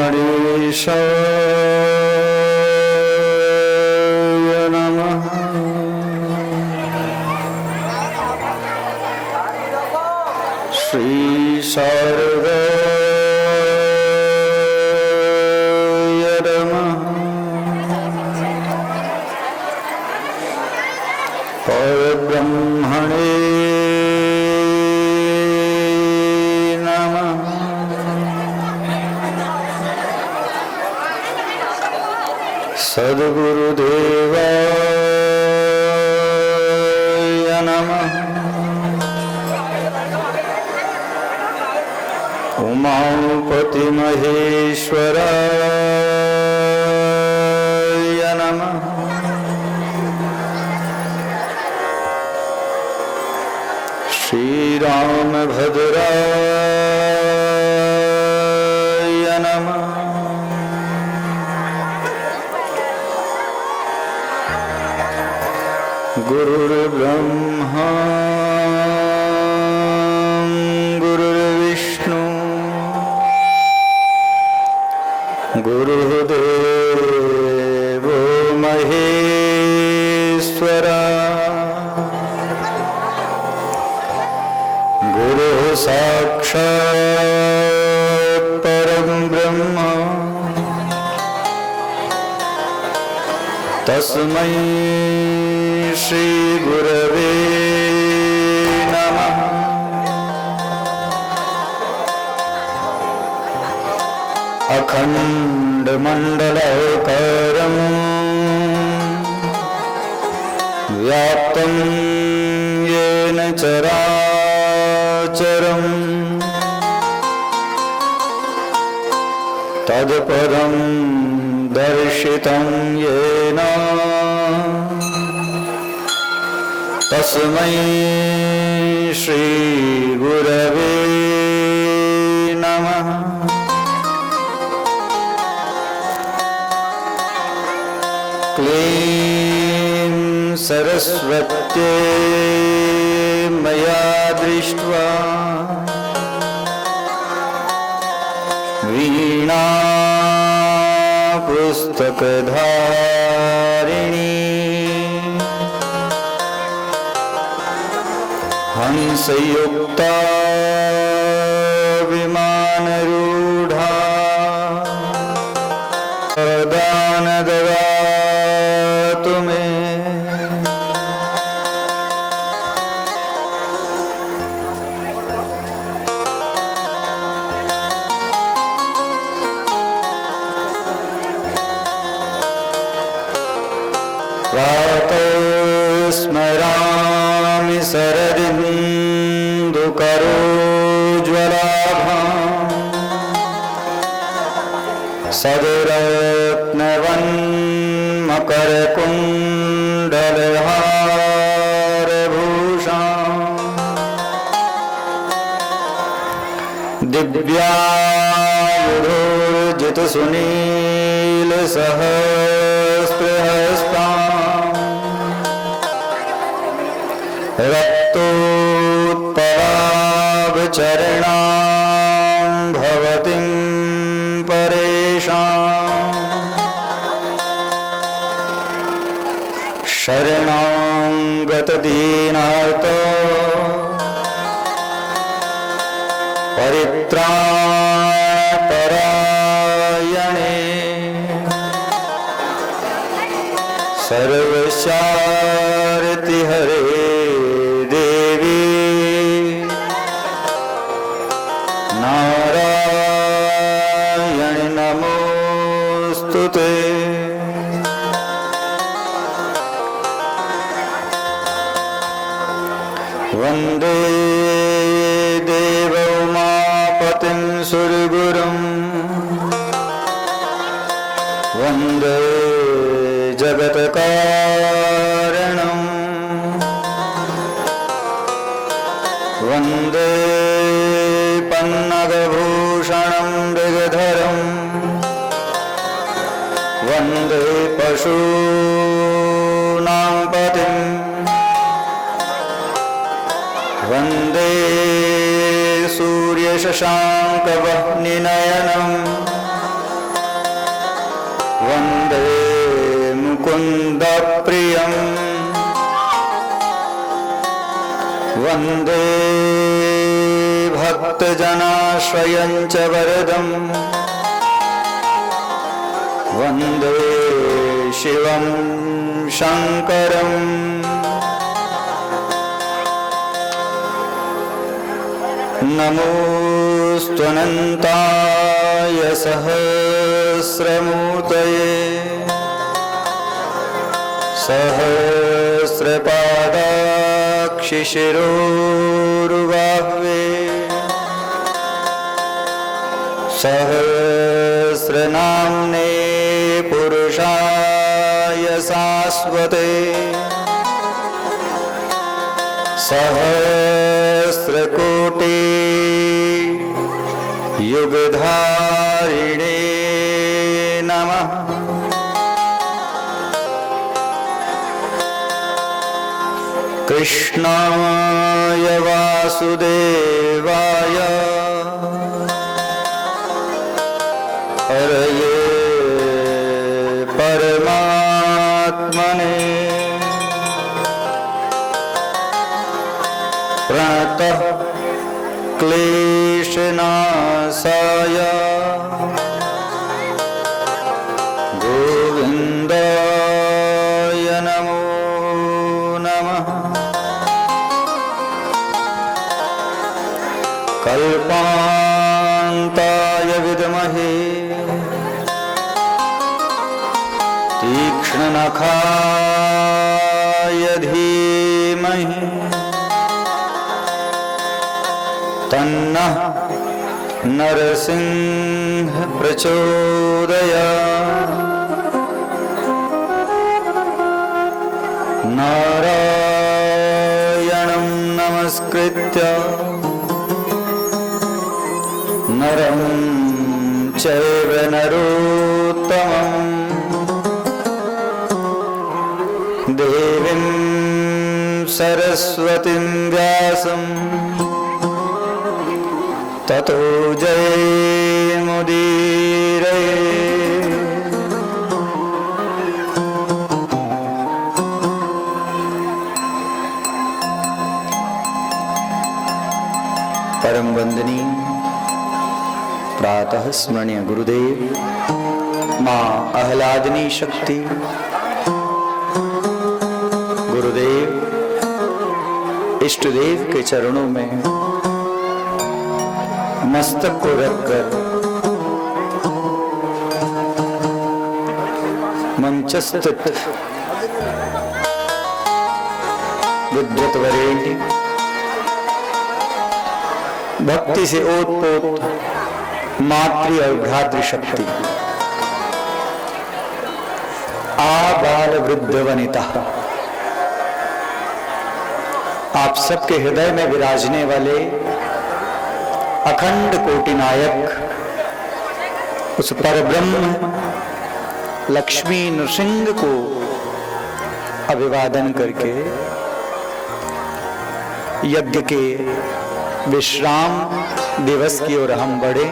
गणेशाय नमः। श्री शारदाय नमः। परब्रह्मणे नमः। सद्गुरुदेवाय नमः। उमापति महेश्वराय नमः। श्रीरामभद्राय नमः। गुरुर्ब्रह्मा गुरुर्विष्णु गुरुदेवो महेश्वरा। गुरुः साक्षात् परं ब्रह्म तस्मै श्री गुरवे नमः। अखण्डमण्डलाकारं व्याप्तं येन चराचरं तत्पदं दर्शितं येन तस्मै श्री गुरवे नमः। क्लीं सरस्वत्यै मया दृष्ट्वा वीणा पुस्तकधारिणी हंसयुक्ता विमानरूढ़ा दान ददातु मे। प्रातः स्मरामि शरदिन्दुकरोज्ज्वलाभां सदरत्नवन्मकरकुण्डलहारभूषां दिव्यायुधोर्जितसुनीलसहस्रहस्तां रक्तोत्पलाभचरणां भवतीं परेशां शरणां गतदीनार्त परित्राणपरायणे सर्वशारतिहरे देवी नारायण नमोस्तुते। वन्दे देवोमापतिं सुरगुरुं वन्दे जगत्कारणं वन्दे पन्नगभूषणं मृगधरं वन्दे पशूनां पतिं वन्दे सूर्यशशाङ्कवह्निनयनं मुकुन्दप्रियम् वन्दे भक्तजनाश्रयं च वरदम् वन्दे शिवं शङ्करम् नमोऽस्त्वनन्ताय सहस्रमूर्तये सहस्रपादाक्षिशिरोरुबाह्वे सहस्रनाम्ने पुरुषाय शाश्वते सहस्रकोटि युगधारिणे नमः। कृष्णाय वासुदेवाय हरये परमात्मने प्रणतः क्लेशनाशाय गोविन्दाय नमो नमः। कल्पान्ताय विद्महे तीक्ष्णनखाय धीमहि तन्नः नरसिंह प्रचोदयात्। नारायणं नमस्कृत्य नरं चैव नरोत्तमं देवीं सरस्वतीं व्यासं ततो जयमुदीरये। परम वंदनीय प्रातः स्मरणीय गुरुदेव मां आह्लादनी शक्ति गुरुदेव इष्टदेव के चरणों में मस्तक को रखकर मंचस्थित विद्वत वरेण्य भक्ति से ओतप्रोत मातृ और भ्रातृ शक्ति आबाल वृद्ध वनिता आप सबके हृदय में विराजने वाले अखंड कोटि नायक उस परब्रह्म लक्ष्मी नृसिंह को अभिवादन करके यज्ञ के विश्राम दिवस की ओर हम बढ़े।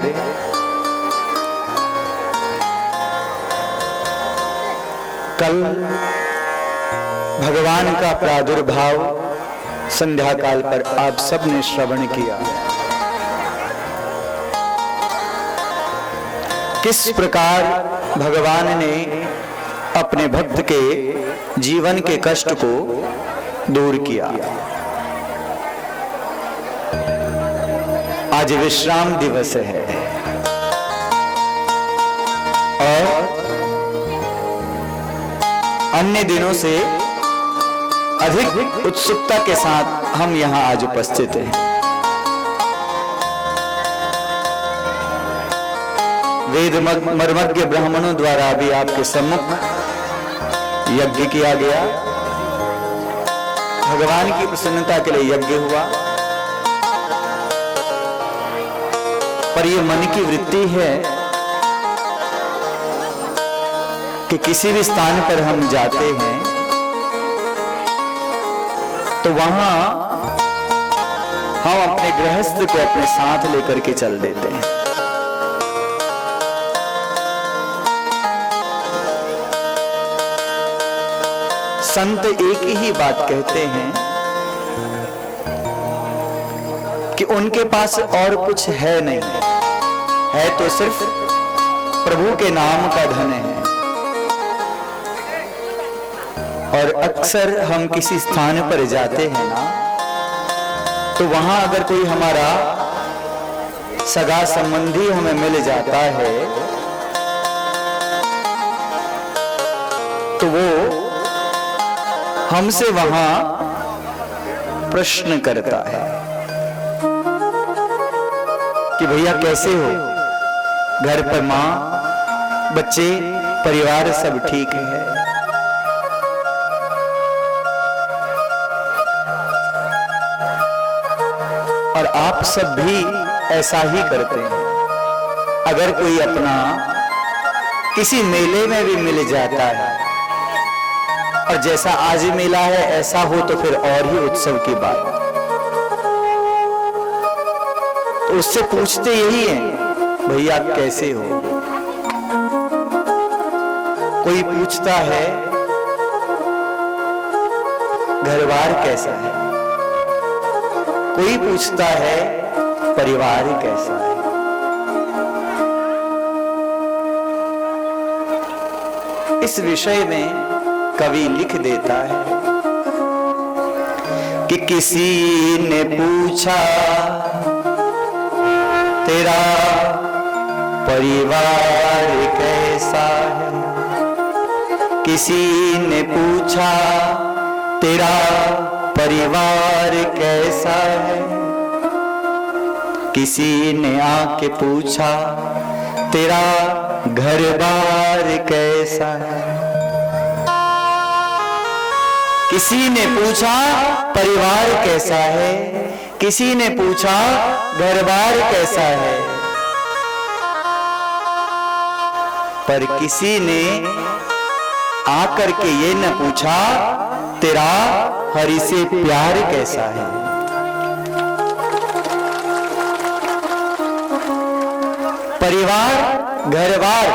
कल भगवान का प्रादुर्भाव संध्या काल पर आप सब ने श्रवण किया। किस प्रकार भगवान ने अपने भक्त के जीवन के कष्ट को दूर किया। आज विश्राम दिवस है और अन्य दिनों से अधिक उत्सुकता के साथ हम यहाँ आज उपस्थित हैं। वेद मर्मज्ञ ब्राह्मणों द्वारा भी आपके सम्मुख यज्ञ किया गया। भगवान की प्रसन्नता के लिए यज्ञ हुआ। पर यह मन की वृत्ति है कि किसी भी स्थान पर हम जाते हैं तो वहां हम अपने गृहस्थ को अपने साथ लेकर के चल देते हैं। संत एक ही बात कहते हैं कि उनके पास और कुछ है नहीं, है तो सिर्फ प्रभु के नाम का धन है। और अक्सर हम किसी स्थान पर जाते हैं ना, तो वहां अगर कोई हमारा सगा संबंधी हमें मिल जाता है तो वो हमसे वहां प्रश्न करता है कि भैया कैसे हो, घर पर मां, बच्चे, परिवार सब ठीक है? और आप सब भी ऐसा ही करते हैं। अगर कोई अपना किसी मेले में भी मिल जाता है और जैसा आज मेला है ऐसा हो तो फिर और ही उत्सव की बात, तो उससे पूछते यही है, भैया कैसे हो? कोई पूछता है घर-बार कैसा है, कोई पूछता है परिवार कैसा है। इस विषय में कवि लिख देता है कि किसी ने पूछा तेरा परिवार कैसा है, किसी ने पूछा तेरा परिवार कैसा है, किसी ने आके पूछा तेरा घर-बार कैसा है। किसी ने पूछा परिवार कैसा है, किसी ने पूछा घर-बार कैसा है, पर किसी ने आकर के ये न पूछा तेरा हरि से प्यार कैसा है। परिवार घर-बार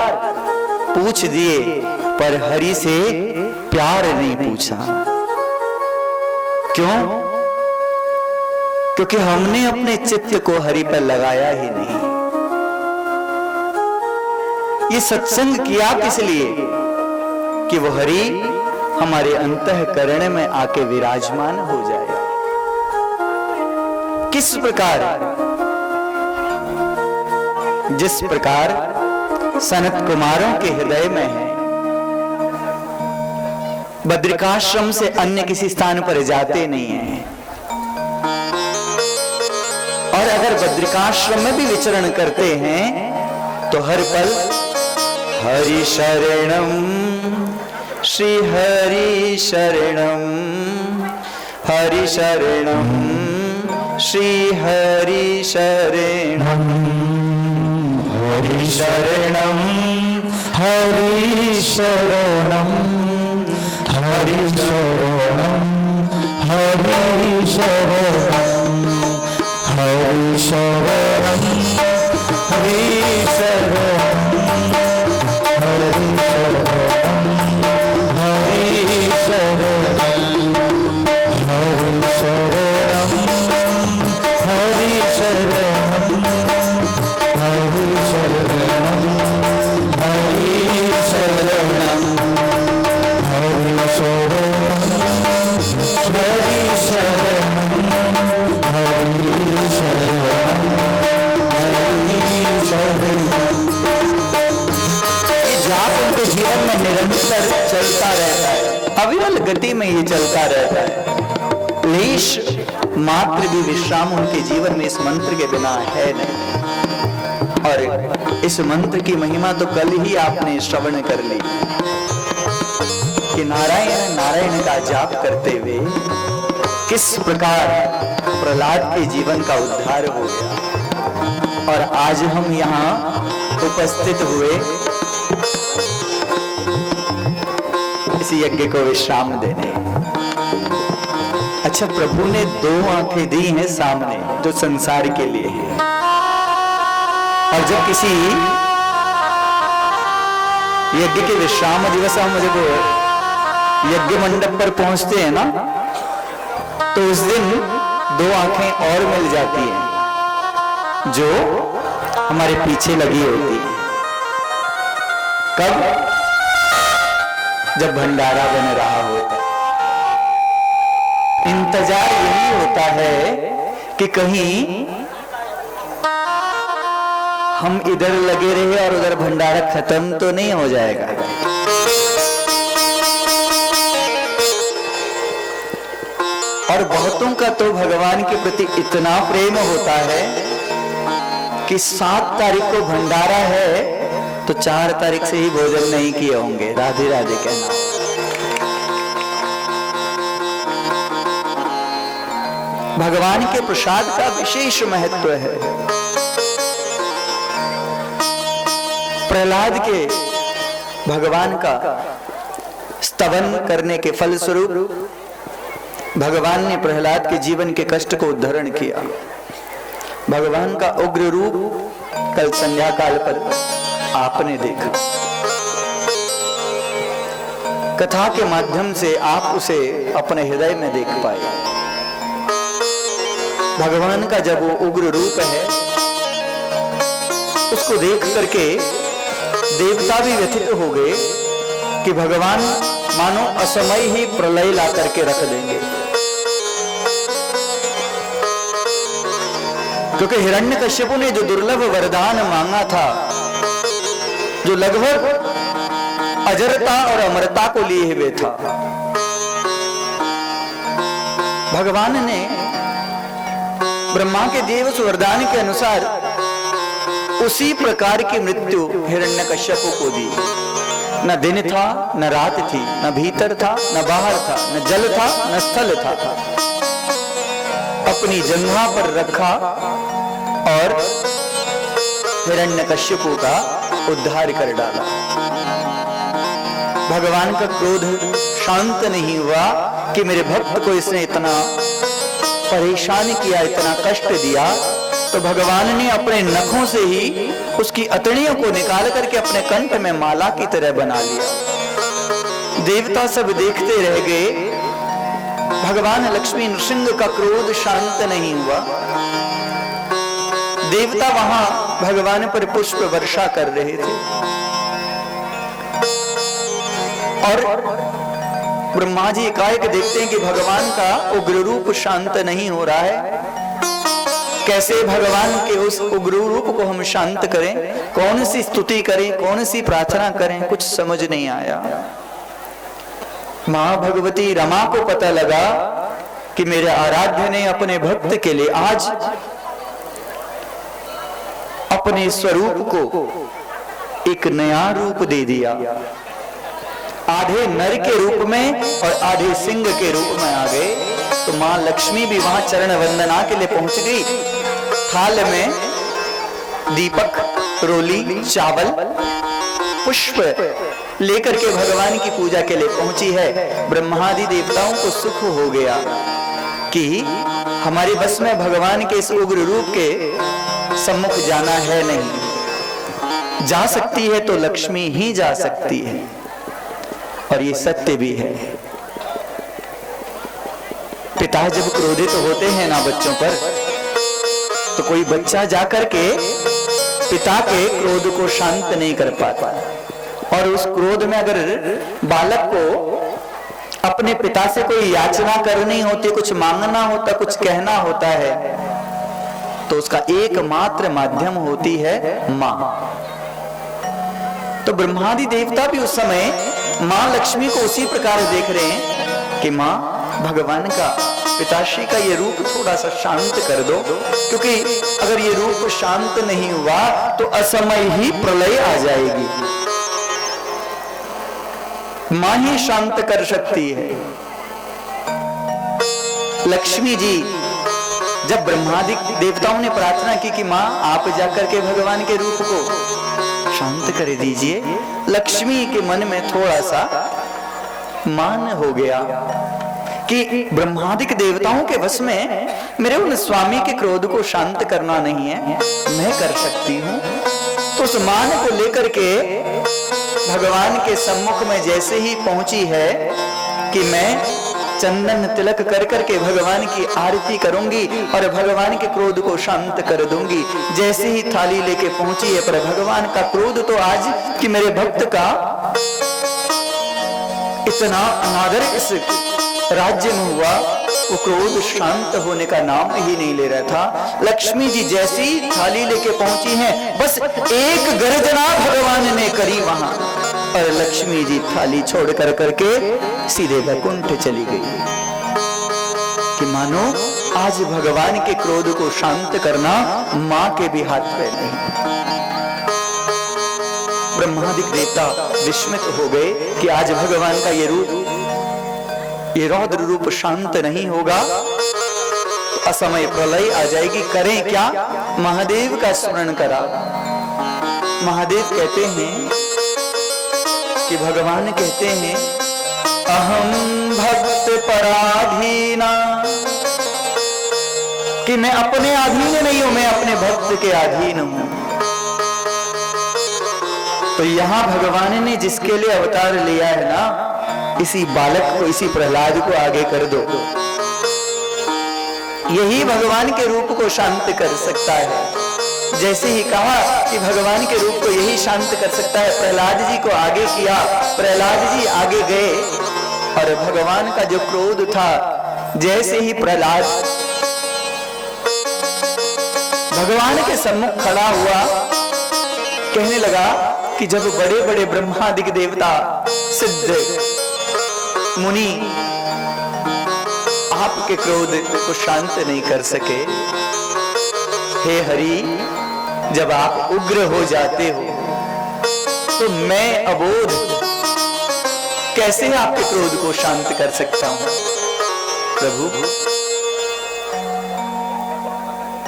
पूछ दिए पर हरि से प्यार नहीं पूछा। क्यों? क्योंकि हमने अपने चित्त को हरि पर लगाया ही नहीं। ये सत्संग किया किस लिए? कि वो हरि हमारे अंतःकरण में आके विराजमान हो जाए। किस प्रकार? जिस प्रकार सनत कुमारों के हृदय में है। बद्रिकाश्रम से अन्य किसी स्थान पर जाते नहीं हैं, और अगर बद्रिकाश्रम में भी विचरण करते हैं तो हर पल हरि शरणम श्री हरि शरणम, हरि शरणम श्री हरि शरणम, हरि शरणम हरि शरणम, हरि शरणम हरि शरणम, हरि शरणम हरि शरणम, हरि चलता रहता है, अविरल गति में ये चलता रहता है। लेश मात्र भी विश्राम उनके जीवन में इस मंत्र के बिना है नहीं। और इस मंत्र की महिमा तो कल ही आपने श्रवण कर ली कि नारायण नारायण का जाप करते हुए किस प्रकार प्रहलाद के जीवन का उद्धार हो गया। और आज हम यहाँ उपस्थित हुए इस यज्ञ को विश्राम देने। अच्छा, प्रभु ने दो आंखें दी हैं सामने जो संसार के लिए है। और जब किसी यज्ञ के विश्राम दिवस हम मुझे यज्ञ मंडप पर पहुंचते हैं ना, तो उस दिन दो आंखें और मिल जाती हैं जो हमारे पीछे लगी होती है। कब? जब भंडारा बन रहा होता है। इंतजार यही होता है कि कहीं हम इधर लगे रहे और उधर भंडारा खत्म तो नहीं हो जाएगा। और बहुतों का तो भगवान के प्रति इतना प्रेम होता है कि 7 तारीख को भंडारा है तो 4 तारीख से ही भोजन नहीं किए होंगे। राधे राधे कहना। भगवान के प्रसाद का विशेष महत्व है। प्रहलाद के भगवान का स्तवन करने के फलस्वरूप भगवान ने प्रहलाद के जीवन के कष्ट को उद्धरण किया। भगवान का उग्र रूप कल संध्या काल पर आपने देखा। कथा के माध्यम से आप उसे अपने हृदय में देख पाए। भगवान का जब वो उग्र रूप है, उसको देख करके देवता भी व्यथित हो गए कि भगवान मानो असमय ही प्रलय ला करके रख देंगे। क्योंकि हिरण्यकश्यपु ने जो दुर्लभ वरदान मांगा था, जो लगभग अजरता और अमरता को लिए हुए था, भगवान ने ब्रह्मा के दिए उस वरदान के अनुसार उसी प्रकार की मृत्यु हिरण्यकश्यपु को दी। न दिन था, न रात थी, न भीतर था, न बाहर था, न जल था, न स्थल था। अपनी जंघा पर रखा और हिरण्यकश्यपु का उद्धार कर डाला। भगवान का क्रोध शांत नहीं हुआ कि मेरे भक्त को इसने इतना परेशान किया, इतना कष्ट दिया। तो भगवान ने अपने नखों से ही उसकी अतड़ियों को निकाल करके अपने कंठ में माला की तरह बना लिया। देवता सब देखते रह गए। भगवान लक्ष्मी नृसिंह का क्रोध शांत नहीं हुआ। देवता वहां भगवान पर पुष्प वर्षा कर रहे थे और ब्रह्मा जी एकाएक देखते हैं कि भगवान का उग्र रूप शांत नहीं हो रहा है। कैसे भगवान के उस उग्र रूप को हम शांत करें, कौन सी स्तुति करें, कौन सी प्रार्थना करें, कुछ समझ नहीं आया। मां भगवती रमा को पता लगा कि मेरे आराध्य ने अपने भक्त के लिए आज अपने स्वरूप को एक नया रूप दे दिया। आधे नर के रूप में और आधे सिंह के रूप में आ गए। तो मां लक्ष्मी भी वहां चरण वंदना के लिए पहुंच गई। थाल में दीपक, रोली, चावल, पुष्प लेकर के भगवान की पूजा के लिए पहुंची है। ब्रह्मादि देवताओं को सुख हो गया कि हमारे बस में भगवान के इस उग्र रूप के सम्मुख जाना है नहीं। जा सकती है तो लक्ष्मी ही जा सकती है, और ये सत्य भी है। पिता जब क्रोधित होते हैं ना बच्चों पर, तो कोई बच्चा जाकर के पिता के क्रोध को शांत नहीं कर पाता। और उस क्रोध में अगर बालक को अपने पिता से कोई याचना करनी होती, कुछ मांगना होता, कुछ कहना होता है, तो उसका एकमात्र माध्यम होती है मां। तो ब्रह्मादि देवता भी उस समय मां लक्ष्मी को उसी प्रकार देख रहे हैं कि मां भगवान का, पिताश्री का ये रूप थोड़ा सा शांत कर दो, क्योंकि अगर ये रूप शांत नहीं हुआ तो असमय ही प्रलय आ जाएगी। मां ही शांत कर सकती है। लक्ष्मी जी जब ब्रह्मादि देवताओं ने प्रार्थना की कि मां आप जाकर के भगवान के रूप को शांत कर दीजिए, लक्ष्मी के मन में थोड़ा सा मान हो गया कि ब्रह्मादिक देवताओं के वश में मेरे उन स्वामी के क्रोध को शांत करना नहीं है, मैं कर सकती हूं। तो उस मान को लेकर के भगवान के सम्मुख में जैसे ही पहुंची है, कि मैं चंदन तिलक कर करके भगवान की आरती करूंगी और भगवान के क्रोध को शांत कर दूंगी। जैसे ही थाली लेके पहुंची है, पर भगवान का क्रोध तो आज कि मेरे भक्त का इतना अनादर इस राज्य में हुआ, वो क्रोध शांत होने का नाम ही नहीं ले रहा था। लक्ष्मी जी जैसी थाली लेके पहुंची हैं, बस एक गर्जना भगवान ने करी वहां, और लक्ष्मी जी थाली छोड़ कर करके सीधे वैकुंठ चली गई। कि मानो आज भगवान के क्रोध को शांत करना मां के भी हाथ में नहीं। ब्रह्मादि देवता विस्मित हो गए कि आज भगवान का ये रूप, ये रौद्र रूप शांत नहीं होगा तो असमय प्रलय आ जाएगी। करें क्या? महादेव का स्मरण करा। महादेव कहते हैं कि भगवान कहते हैं अहम भक्त पराधीना, कि मैं अपने अधीन नहीं हूं, मैं अपने भक्त के अधीन हूं। तो यहां भगवान ने जिसके लिए अवतार लिया है ना, इसी बालक को, इसी प्रहलाद को आगे कर दो। यही भगवान के रूप को शांत कर सकता है। जैसे ही कहा कि भगवान के रूप को यही शांत कर सकता है, प्रहलाद जी को आगे किया। प्रहलाद जी आगे गए और भगवान का जो क्रोध था, जैसे ही प्रहलाद भगवान के सम्मुख खड़ा हुआ, कहने लगा कि जब बड़े बड़े ब्रह्मादिक देवता, सिद्ध मुनि आपके क्रोध को शांत नहीं कर सके, हे हरि, जब आप उग्र हो जाते हो तो मैं अबोध कैसे आपके क्रोध को शांत कर सकता हूं? प्रभु,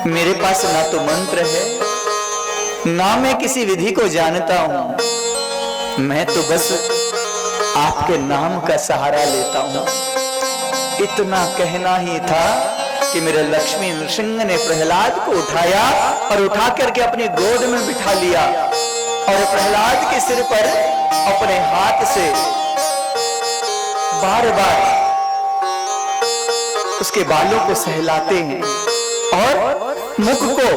मेरे पास ना तो मंत्र है, ना मैं किसी विधि को जानता हूं, मैं तो बस आपके नाम का सहारा लेता हूं। इतना कहना ही था कि मेरे लक्ष्मी नृसिंह ने प्रहलाद को उठाया और उठा करके अपनी गोद में बिठा लिया और प्रहलाद के सिर पर अपने हाथ से बार बार उसके बालों को सहलाते हैं और मुख को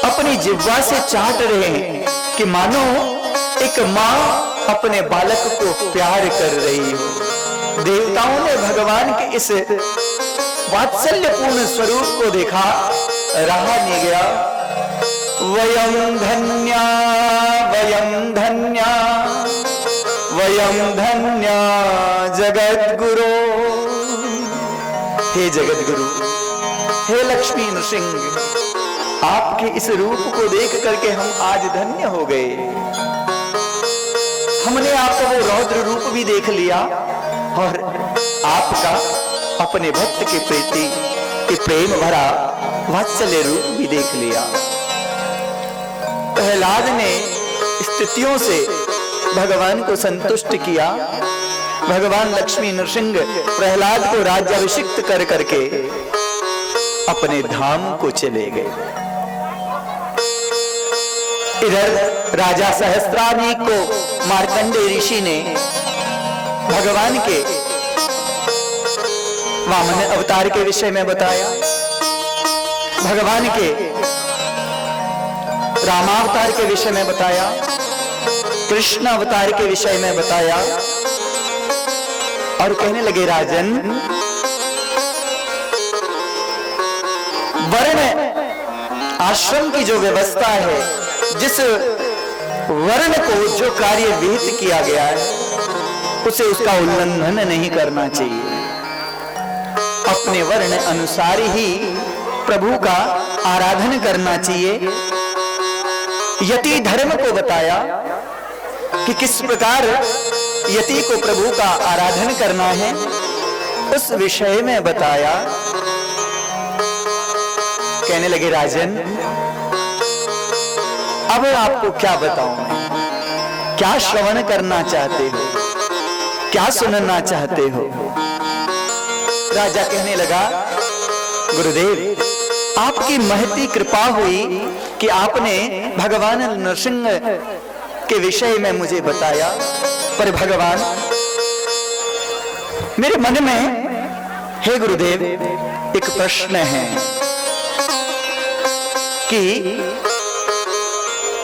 अपनी जिह्वा से चाट रहे हैं कि मानो एक मां अपने बालक को प्यार कर रही हो। देवताओं ने भगवान के इस वात्सल्यपूर्ण स्वरूप को देखा, रहा नहीं गया। वयम धन्या वयम धन्या वयम धन्या जगत गुरु। हे जगत गुरु, हे लक्ष्मी नृसिंह, आपके इस रूप को देख करके हम आज धन्य हो गए। हमने आपका वो रौद्र रूप भी देख लिया और आपका अपने भक्त के प्रति के प्रेम भरा वात्सल्य रूप भी देख लिया। प्रहलाद ने स्थितियों से भगवान को संतुष्ट किया। भगवान लक्ष्मी नृसिंह प्रहलाद को राज्याभिषिक्त कर करके अपने धाम को चले गए। इधर राजा सहस्त्रानी को मार्कंडेय ऋषि ने भगवान के वामन अवतार के विषय में बताया, भगवान के रामावतार के विषय में बताया, कृष्ण अवतार के विषय में बताया और कहने लगे, राजन, वर्ण आश्रम की जो व्यवस्था है, जिस वर्ण को जो कार्य विहित किया गया है, उसे उसका उल्लंघन नहीं करना चाहिए। अपने वर्ण अनुसार ही प्रभु का आराधन करना चाहिए। यति धर्म को बताया कि किस प्रकार यति को प्रभु का आराधन करना है, उस विषय में बताया। कहने लगे, राजन, अब आपको क्या बताऊं मैं, क्या श्रवण करना चाहते हो, क्या सुनना चाहते हो? राजा कहने लगा, गुरुदेव, आपकी महती कृपा हुई कि आपने भगवान नृसिंह के विषय में मुझे बताया, पर भगवान मेरे मन में हे गुरुदेव एक प्रश्न है कि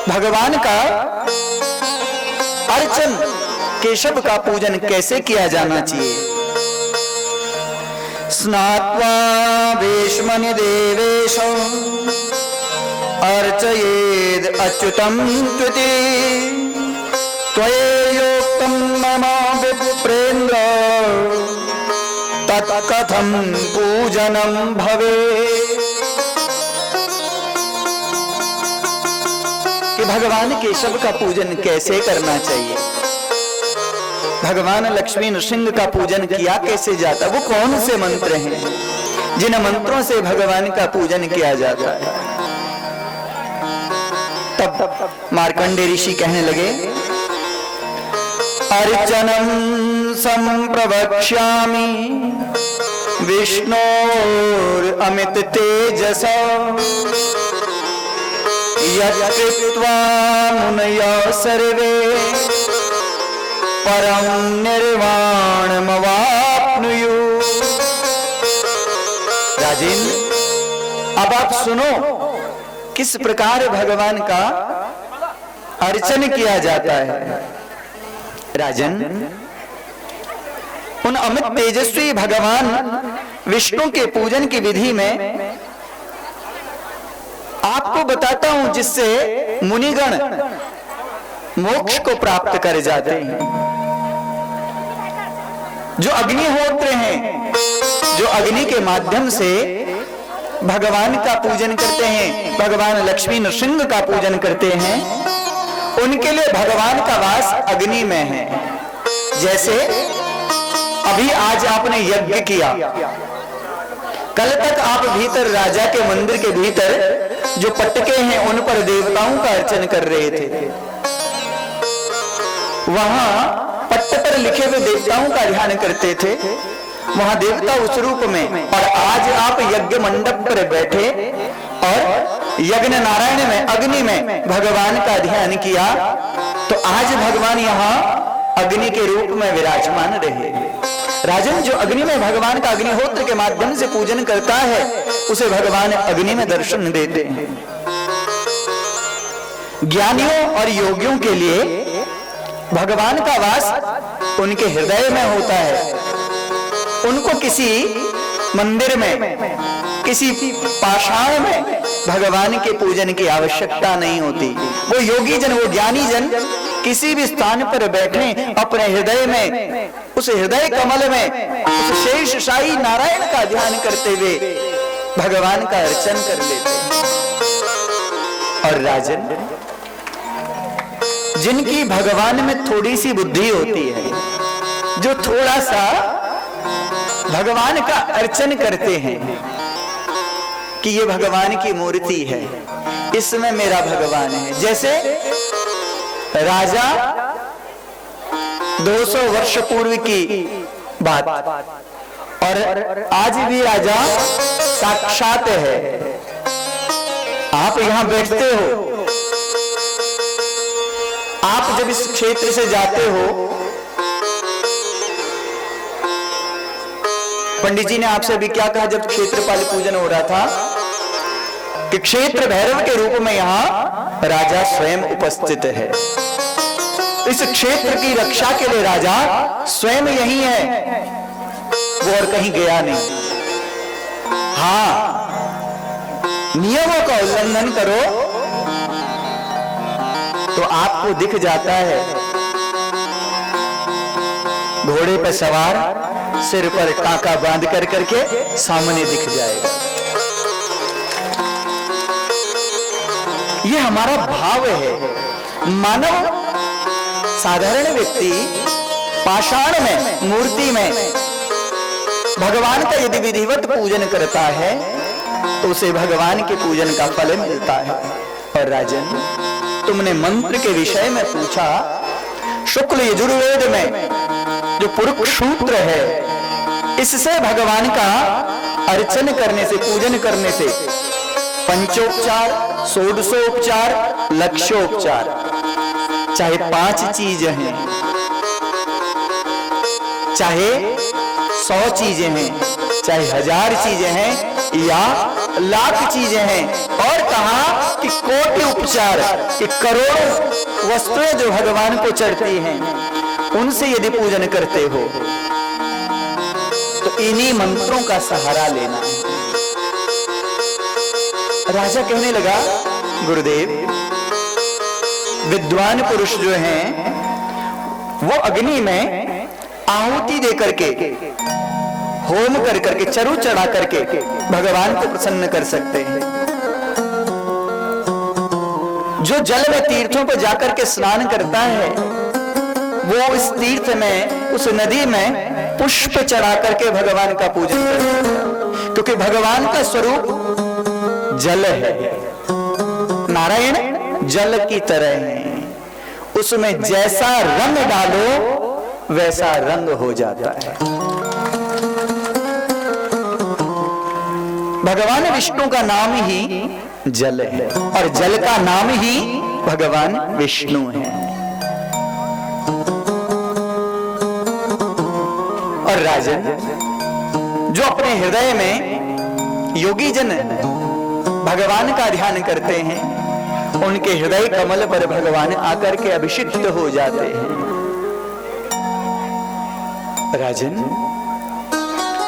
भगवान का अर्चन केशव का पूजन कैसे किया जाना चाहिए। स्नात्वा भीष्मनि देवेशो अर्चयेद अच्युतम त्वति त्वयोक्तम मम विप्रेन्द्र तत्कथम पूजनम भवे। कि भगवान केशव का पूजन कैसे करना चाहिए, भगवान लक्ष्मी नृसिंह का पूजन किया कैसे जाता, वो कौन से मंत्र हैं जिन मंत्रों से भगवान का पूजन किया जाता है। तब मार्कंडेय ऋषि कहने लगे अर्चनम संप्रवक्ष्यामि विष्णोर अमित तेजसा यत्कृत्वा मुनयः सर्वे परम निर्वाणमवाप्नुयुः। राजेंद्र, अब आप सुनो किस प्रकार भगवान का अर्चन किया जाता है। राजन, उन अमित तेजस्वी भगवान विष्णु के पूजन की विधि में आपको बताता हूं, जिससे मुनिगण मोक्ष को प्राप्त कर जाते हैं। जो अग्निहोत्र हैं, जो अग्नि के माध्यम से भगवान का पूजन करते हैं, भगवान लक्ष्मी नृसिंह का पूजन करते हैं, उनके लिए भगवान का वास अग्नि में है। जैसे अभी आज आपने यज्ञ किया, कल तक आप भीतर राजा के मंदिर के भीतर जो पटके हैं उन पर देवताओं का अर्चन कर रहे थे, वहां पट्ट पर लिखे हुए देवताओं का ध्यान करते थे, वहां देवता उस रूप में। और आज आप यज्ञ मंडप पर बैठे और यज्ञ नारायण में, अग्नि में भगवान का ध्यान किया, तो आज भगवान यहाँ अग्नि के रूप में विराजमान रहे। राजन, जो अग्नि में भगवान का अग्निहोत्र के माध्यम से पूजन करता है, उसे भगवान अग्नि में दर्शन देते हैं। ज्ञानियों और योगियों के लिए भगवान का वास उनके हृदय में होता है। उनको किसी मंदिर में, किसी पाषाण में भगवान के पूजन की आवश्यकता नहीं होती। वो योगी जन, वो ज्ञानी जन किसी भी स्थान पर बैठे, अपने हृदय में, उस हृदय कमल में उस शेष शाही नारायण का ध्यान करते हुए भगवान का अर्चन कर लेते हैं। और राजन, जिनकी भगवान में थोड़ी सी बुद्धि होती है, जो थोड़ा सा भगवान का अर्चन करते हैं कि ये भगवान की मूर्ति है, इसमें मेरा भगवान है। जैसे राजा 200 वर्ष पूर्व की बात, और आज भी राजा साक्षात है। आप यहां बैठते हो, आप जब इस क्षेत्र से जाते हो, पंडित जी ने आपसे अभी क्या कहा जब क्षेत्रपाल पूजन हो रहा था, कि क्षेत्र भैरव के रूप में यहां राजा स्वयं उपस्थित है। इस क्षेत्र की रक्षा के लिए राजा स्वयं यही है, वो और कहीं गया नहीं। हाँ, नियमों का उल्लंघन करो तो आपको दिख जाता है घोड़े पर सवार, सिर पर टाका बांध कर करके सामने दिख जाएगा। ये हमारा भाव है। मानव साधारण व्यक्ति पाषाण में, मूर्ति में भगवान का यदि विधिवत पूजन करता है तो उसे भगवान के पूजन का फल मिलता है। और राजन, तुमने मंत्र के विषय में पूछा, शुक्ल यजुर्वेद में जो पुरुष सूत्र है, इससे भगवान का अर्चन करने से, पूजन करने से पंचोपचार, षोडशोपचार, लक्षोपचार, चाहे 5 चीज हैं, चाहे 100 चीजें हैं, चाहे 1000 चीजें हैं या लाख चीजें हैं, और कहा कि कोटि उपचार, कि करोड़ों वस्तुएं जो भगवान को चढ़ती हैं, उनसे यदि पूजन करते हो तो इन्हीं मंत्रों का सहारा लेना है। राजा कहने लगा, गुरुदेव, विद्वान पुरुष जो हैं वो अग्नि में आहुति दे करके, होम कर करके, चरु चढ़ा करके भगवान को प्रसन्न कर सकते हैं। जो जल में तीर्थों पर जाकर के स्नान करता है, वो इस तीर्थ में, उस नदी में पुष्प चढ़ा करके भगवान का पूजन करता है, क्योंकि भगवान का स्वरूप जल है। नारायण जल की तरह है, उसमें जैसा रंग डालो वैसा रंग हो जाता है। भगवान विष्णु का नाम ही जल है, और जल का नाम ही भगवान विष्णु है। और राजन, जो अपने हृदय में योगी जन भगवान का ध्यान करते हैं, उनके हृदय कमल पर भगवान आकर के अभिषिक्त हो जाते हैं। राजन,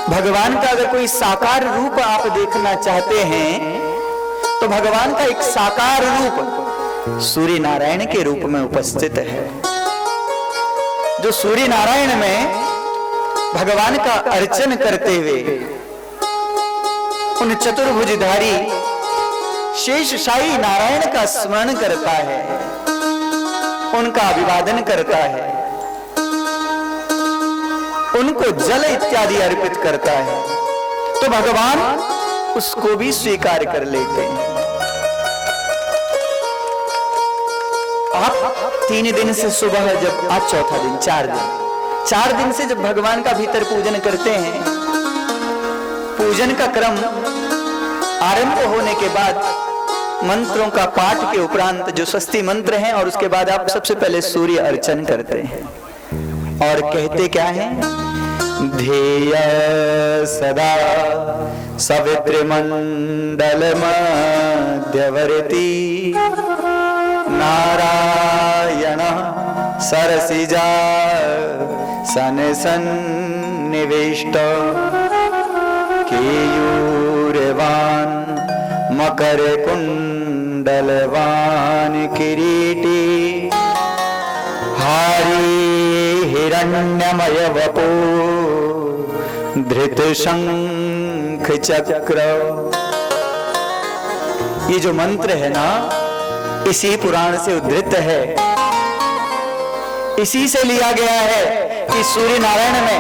भगवान का अगर कोई साकार रूप आप देखना चाहते हैं तो भगवान का एक साकार रूप सूर्य नारायण के रूप में उपस्थित है। जो सूर्य नारायण में भगवान का अर्चन करते हुए उन चतुर्भुजधारी शेषशाही नारायण का स्मरण करता है, उनका अभिवादन करता है, उनको जल इत्यादि अर्पित करता है, तो भगवान उसको भी स्वीकार कर लेते हैं। आप 3 दिन से सुबह, जब आज चौथा दिन, 4 दिन से जब भगवान का भीतर पूजन करते हैं, पूजन का क्रम आरंभ होने के बाद मंत्रों का पाठ के उपरांत जो स्वस्ति मंत्र हैं, और उसके बाद आप सबसे पहले सूर्य अर्चन करते हैं और कहते क्या हैं? ध्येय सदा सवितृमंडल मध्यवर्ती नारायण सरसिजा सन सन्निविष्ट केयूरवान मकर कुंडलवान किरीटी हारी हिरण्यमय वपो धृत शंख चक्र। ये जो मंत्र है ना, इसी पुराण से उद्धृत है, इसी से लिया गया है कि सूर्य नारायण में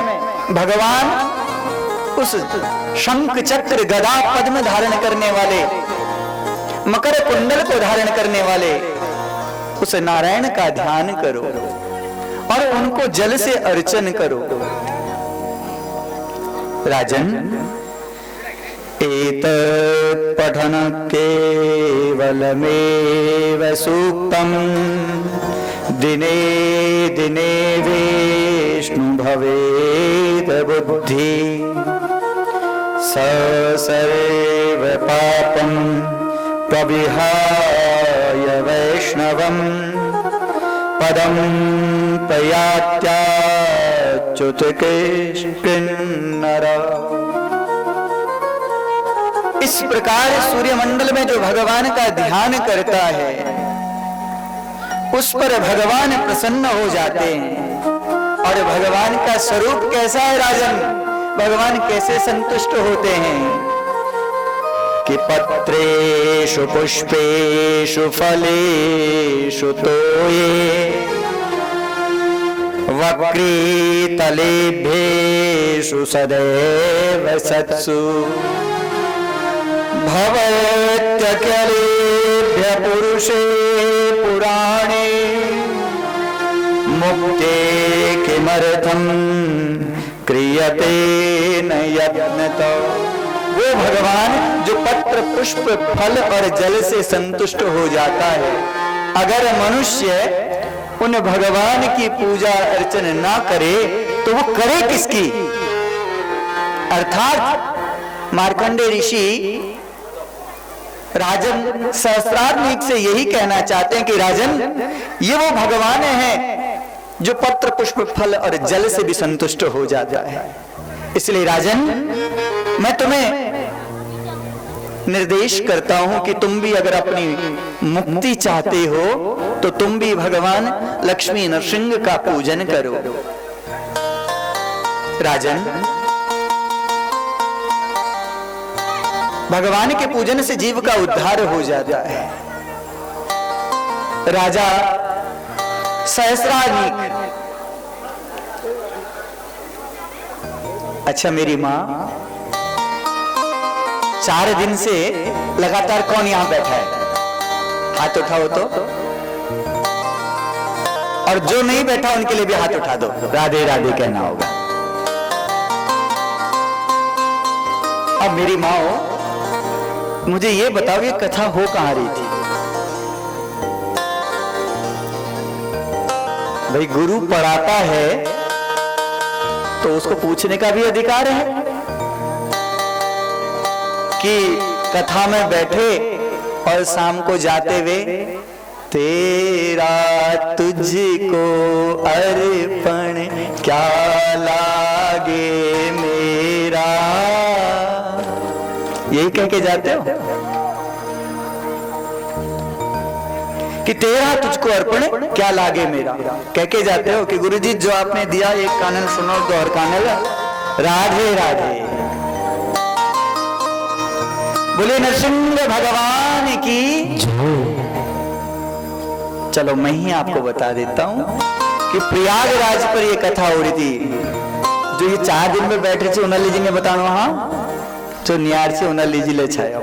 भगवान उस शंख चक्र गदा पद्म धारण करने वाले, मकर कुंडल को धारण करने वाले उस नारायण का ध्यान करो और उनको जल से अर्चन करो। राजन, एतत् पठन केवलमेव सूक्तम् दिने दिने विष्णु भवेत् बुद्धि सर्व पापं प्रविहाय वैष्णवम् पदं प्रयात्याच्युत किन्नर। इस प्रकार सूर्यमंडल में जो भगवान का ध्यान करता है, उस पर भगवान प्रसन्न हो जाते हैं। और भगवान का स्वरूप कैसा है राजन? भगवान कैसे संतुष्ट होते हैं कि पत्रेषु पुष्पेषु फलेषु तोये वक्रीतलेभ्येषु सदैव सत्सु भवत्यखिलेभ्य पुरुषे पुराणे मुक्ते किमर्थं क्रियते न यत्नतो। वो भगवान जो पत्र पुष्प फल और जल से संतुष्ट हो जाता है, अगर मनुष्य उन भगवान की पूजा अर्चन ना करे तो वो करे किसकी? अर्थात मार्कंडेय ऋषि राजन सहस्रार्णिक से यही कहना चाहते हैं कि राजन, ये वो भगवान है जो पत्र पुष्प फल और जल से भी संतुष्ट हो जाता है। इसलिए राजन, मैं तुम्हें निर्देश करता हूं कि तुम भी अगर अपनी मुक्ति चाहते हो तो तुम भी भगवान लक्ष्मी नरसिंह का पूजन करो। राजन, भगवान के पूजन से जीव का उद्धार हो जाता है। राजा सहस्रार्णिक, अच्छा मेरी मां, 4 दिन से लगातार कौन यहां बैठा है? हाथ उठाओ तो, और जो नहीं बैठा उनके लिए भी हाथ उठा दो, राधे राधे कहना होगा। अब मेरी माँ, मुझे ये बताओ ये कथा हो कहां रही थी? भाई गुरु पढ़ाता है तो उसको पूछने का भी अधिकार है कि कथा में बैठे और शाम को जाते हुए तेरा तुझको अर्पण क्या लागे मेरा, यही कह के जाते हो कि तेरा तुझको अर्पण क्या लागे मेरा, कह के जाते हो कि गुरुजी जो आपने दिया एक कानन सुनो तो और कानन राधे राधे। बोले नरसिंह भगवान की। चलो मैं ही आपको बता देता हूं कि प्रयागराज पर ये कथा हो रही थी। जो ये 4 दिन में बैठे थे उन्हें लीजिए बताना, वहां जो नियार से उन्हें लीजिए ले छाया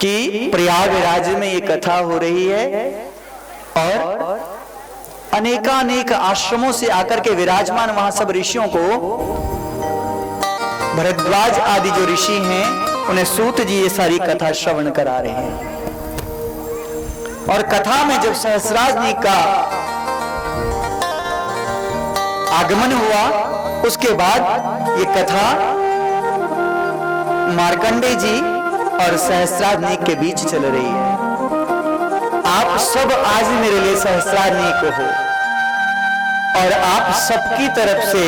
कि प्रयागराज में ये कथा हो रही है और अनेकानेक आश्रमों से आकर के विराजमान वहां सब ऋषियों को, भरद्वाज आदि जो ऋषि हैं उन्हें सूत जी ये सारी कथा श्रवण करा रहे हैं। और कथा में जब सहस्रार्णिक का आगमन हुआ उसके बाद ये कथा मार्कंडेय जी और सहस्रार्णिक के बीच चल रही है। आप सब आज मेरे लिए सहस्रार्णिक हो और आप सबकी तरफ से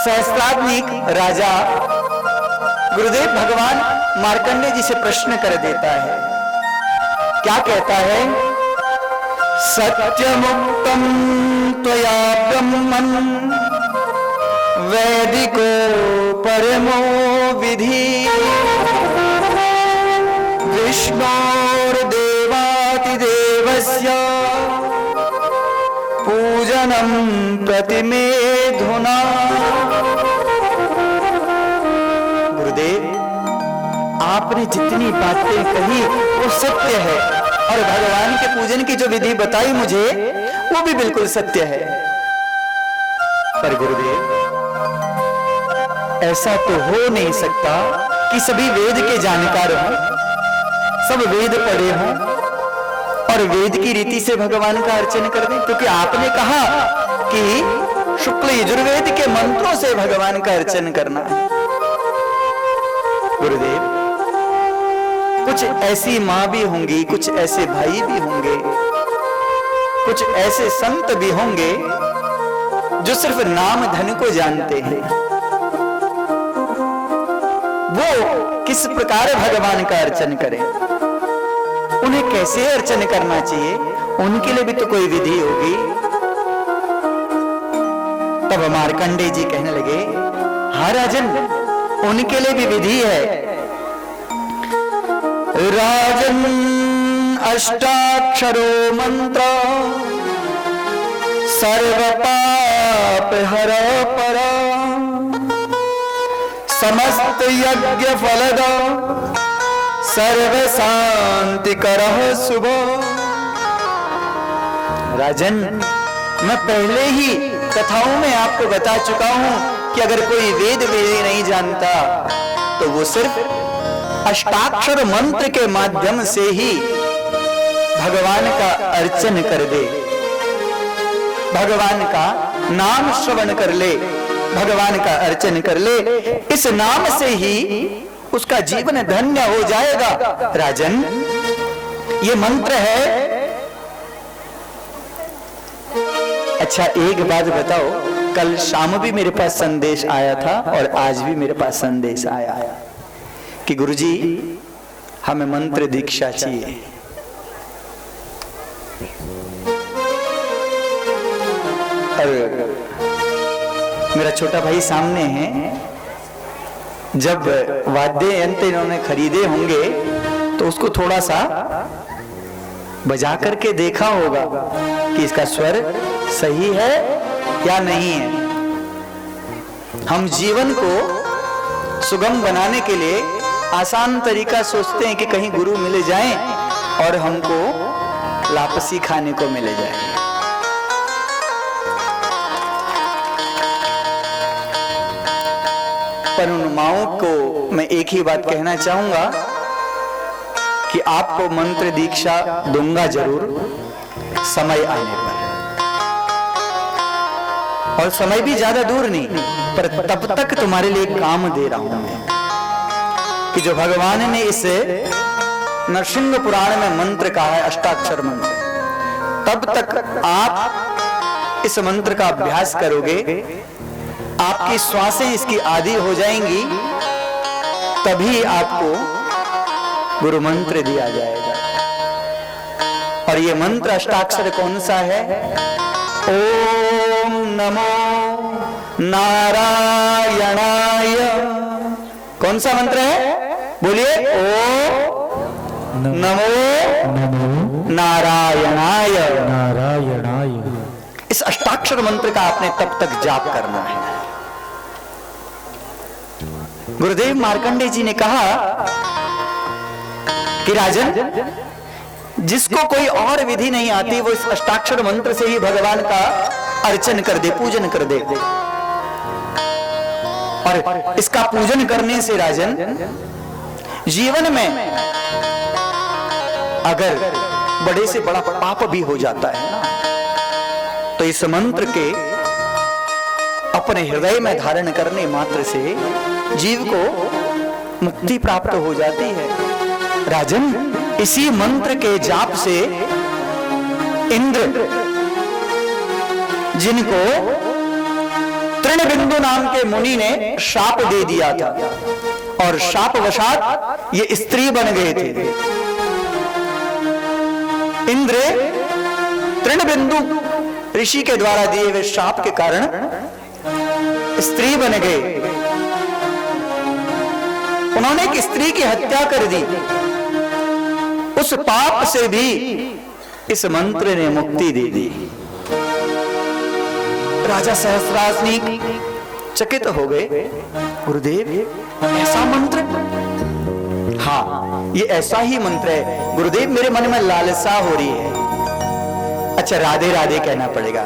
सहस्रार्णिक राजा गुरुदेव भगवान मार्कंडेय जी से प्रश्न कर देता है। क्या कहता है? सत्यमुक्तम त्वया ब्रह्मन् वैदिको परमो विधि विष्णोर्देवातिदेवस्य पूजनम प्रतिमेधुना। गुरुदेव, आपने जितनी बातें कही वो सत्य है और भगवान के पूजन की जो विधि बताई मुझे वो भी बिल्कुल सत्य है। पर गुरुदेव, ऐसा तो हो नहीं सकता कि सभी वेद के जानकार हों, सब वेद पढ़े हों और वेद की रीति से भगवान का अर्चन कर दें, क्योंकि आपने कहा कि शुक्ल यजुर्वेद के मंत्रों से भगवान का अर्चन करना है। गुरुदेव, कुछ ऐसी मां भी होंगी, कुछ ऐसे भाई भी होंगे, कुछ ऐसे संत भी होंगे जो सिर्फ नाम धन को जानते हैं। वो किस प्रकार भगवान का अर्चन करें, उन्हें कैसे अर्चन करना चाहिए, उनके लिए भी तो कोई विधि होगी। तब मार्कंडेय जी कहने लगे, हाँ राजन, उनके लिए भी विधि है। राजन अष्टाक्षरो मंत्र सर्व पाप हर पर समस्त यज्ञ फलद सर्व शांति करह शुभ। राजन, मैं पहले ही कथाओं में आपको बता चुका हूं कि अगर कोई वेद नहीं जानता तो वो सिर्फ अष्टाक्षर मंत्र के माध्यम से ही भगवान का अर्चन कर दे, भगवान का नाम श्रवण कर ले, भगवान का अर्चन कर ले, इस नाम से ही उसका जीवन धन्य हो जाएगा। राजन, ये मंत्र है। अच्छा एक बात बताओ, कल शाम भी मेरे पास संदेश आया था और आज भी मेरे पास संदेश आया कि गुरुजी हमें मंत्र दीक्षा चाहिए। और मेरा छोटा भाई सामने है, जब वाद्य यंत्र इन्होंने खरीदे होंगे तो उसको थोड़ा सा बजा करके देखा होगा कि इसका स्वर सही है या नहीं है। हम जीवन को सुगम बनाने के लिए आसान तरीका सोचते हैं कि कहीं गुरु मिल जाएं और हमको लापसी खाने को मिल जाए। पर उन माओं को मैं एक ही बात कहना चाहूंगा कि आपको मंत्र दीक्षा दूंगा जरूर, समय आने पर। और समय भी ज्यादा दूर नहीं, पर तब तक तुम्हारे लिए काम दे रहा हूं मैं कि जो भगवान ने इस नरसिंह पुराण में मंत्र कहा है, अष्टाक्षर मंत्र, तब तक आप इस मंत्र का अभ्यास करोगे, आपकी श्वासें इसकी आदि हो जाएंगी, तभी आपको गुरु मंत्र दिया जाएगा। और ये मंत्र अष्टाक्षर कौन सा है? ओम नमो नारायणाय। कौन सा मंत्र है? बोलिए, ओम नमो नारायणाय। इस अष्टाक्षर मंत्र का आपने तब तक जाप करना है। गुरुदेव मार्कंडेय जी ने कहा कि राजन, जिसको कोई और विधि नहीं आती वो इस अष्टाक्षर मंत्र से ही भगवान का अर्चन कर दे, पूजन कर दे। और इसका पूजन करने से राजन, जीवन में अगर बड़े से बड़ा पाप भी हो जाता है ना, तो इस मंत्र के अपने हृदय में धारण करने मात्र से जीव को मुक्ति प्राप्त हो जाती है। राजन, इसी मंत्र के जाप से इंद्र, जिनको तृणबिंदु नाम के मुनि ने शाप दे दिया था और शापवशात ये स्त्री बन गए थे, इंद्र तृणबिंदु ऋषि के द्वारा दिए हुए शाप के कारण स्त्री बन गए। उन्होंने एक स्त्री की हत्या कर दी। उस पाप से भी इस मंत्र ने मुक्ति दे दी। राजा सहस्रासनी चकित हो गए, गुरुदेव ऐसा मंत्र? हाँ, ये ऐसा ही मंत्र है गुरुदेव, मेरे मन में लालसा हो रही है। अच्छा, राधे राधे कहना पड़ेगा।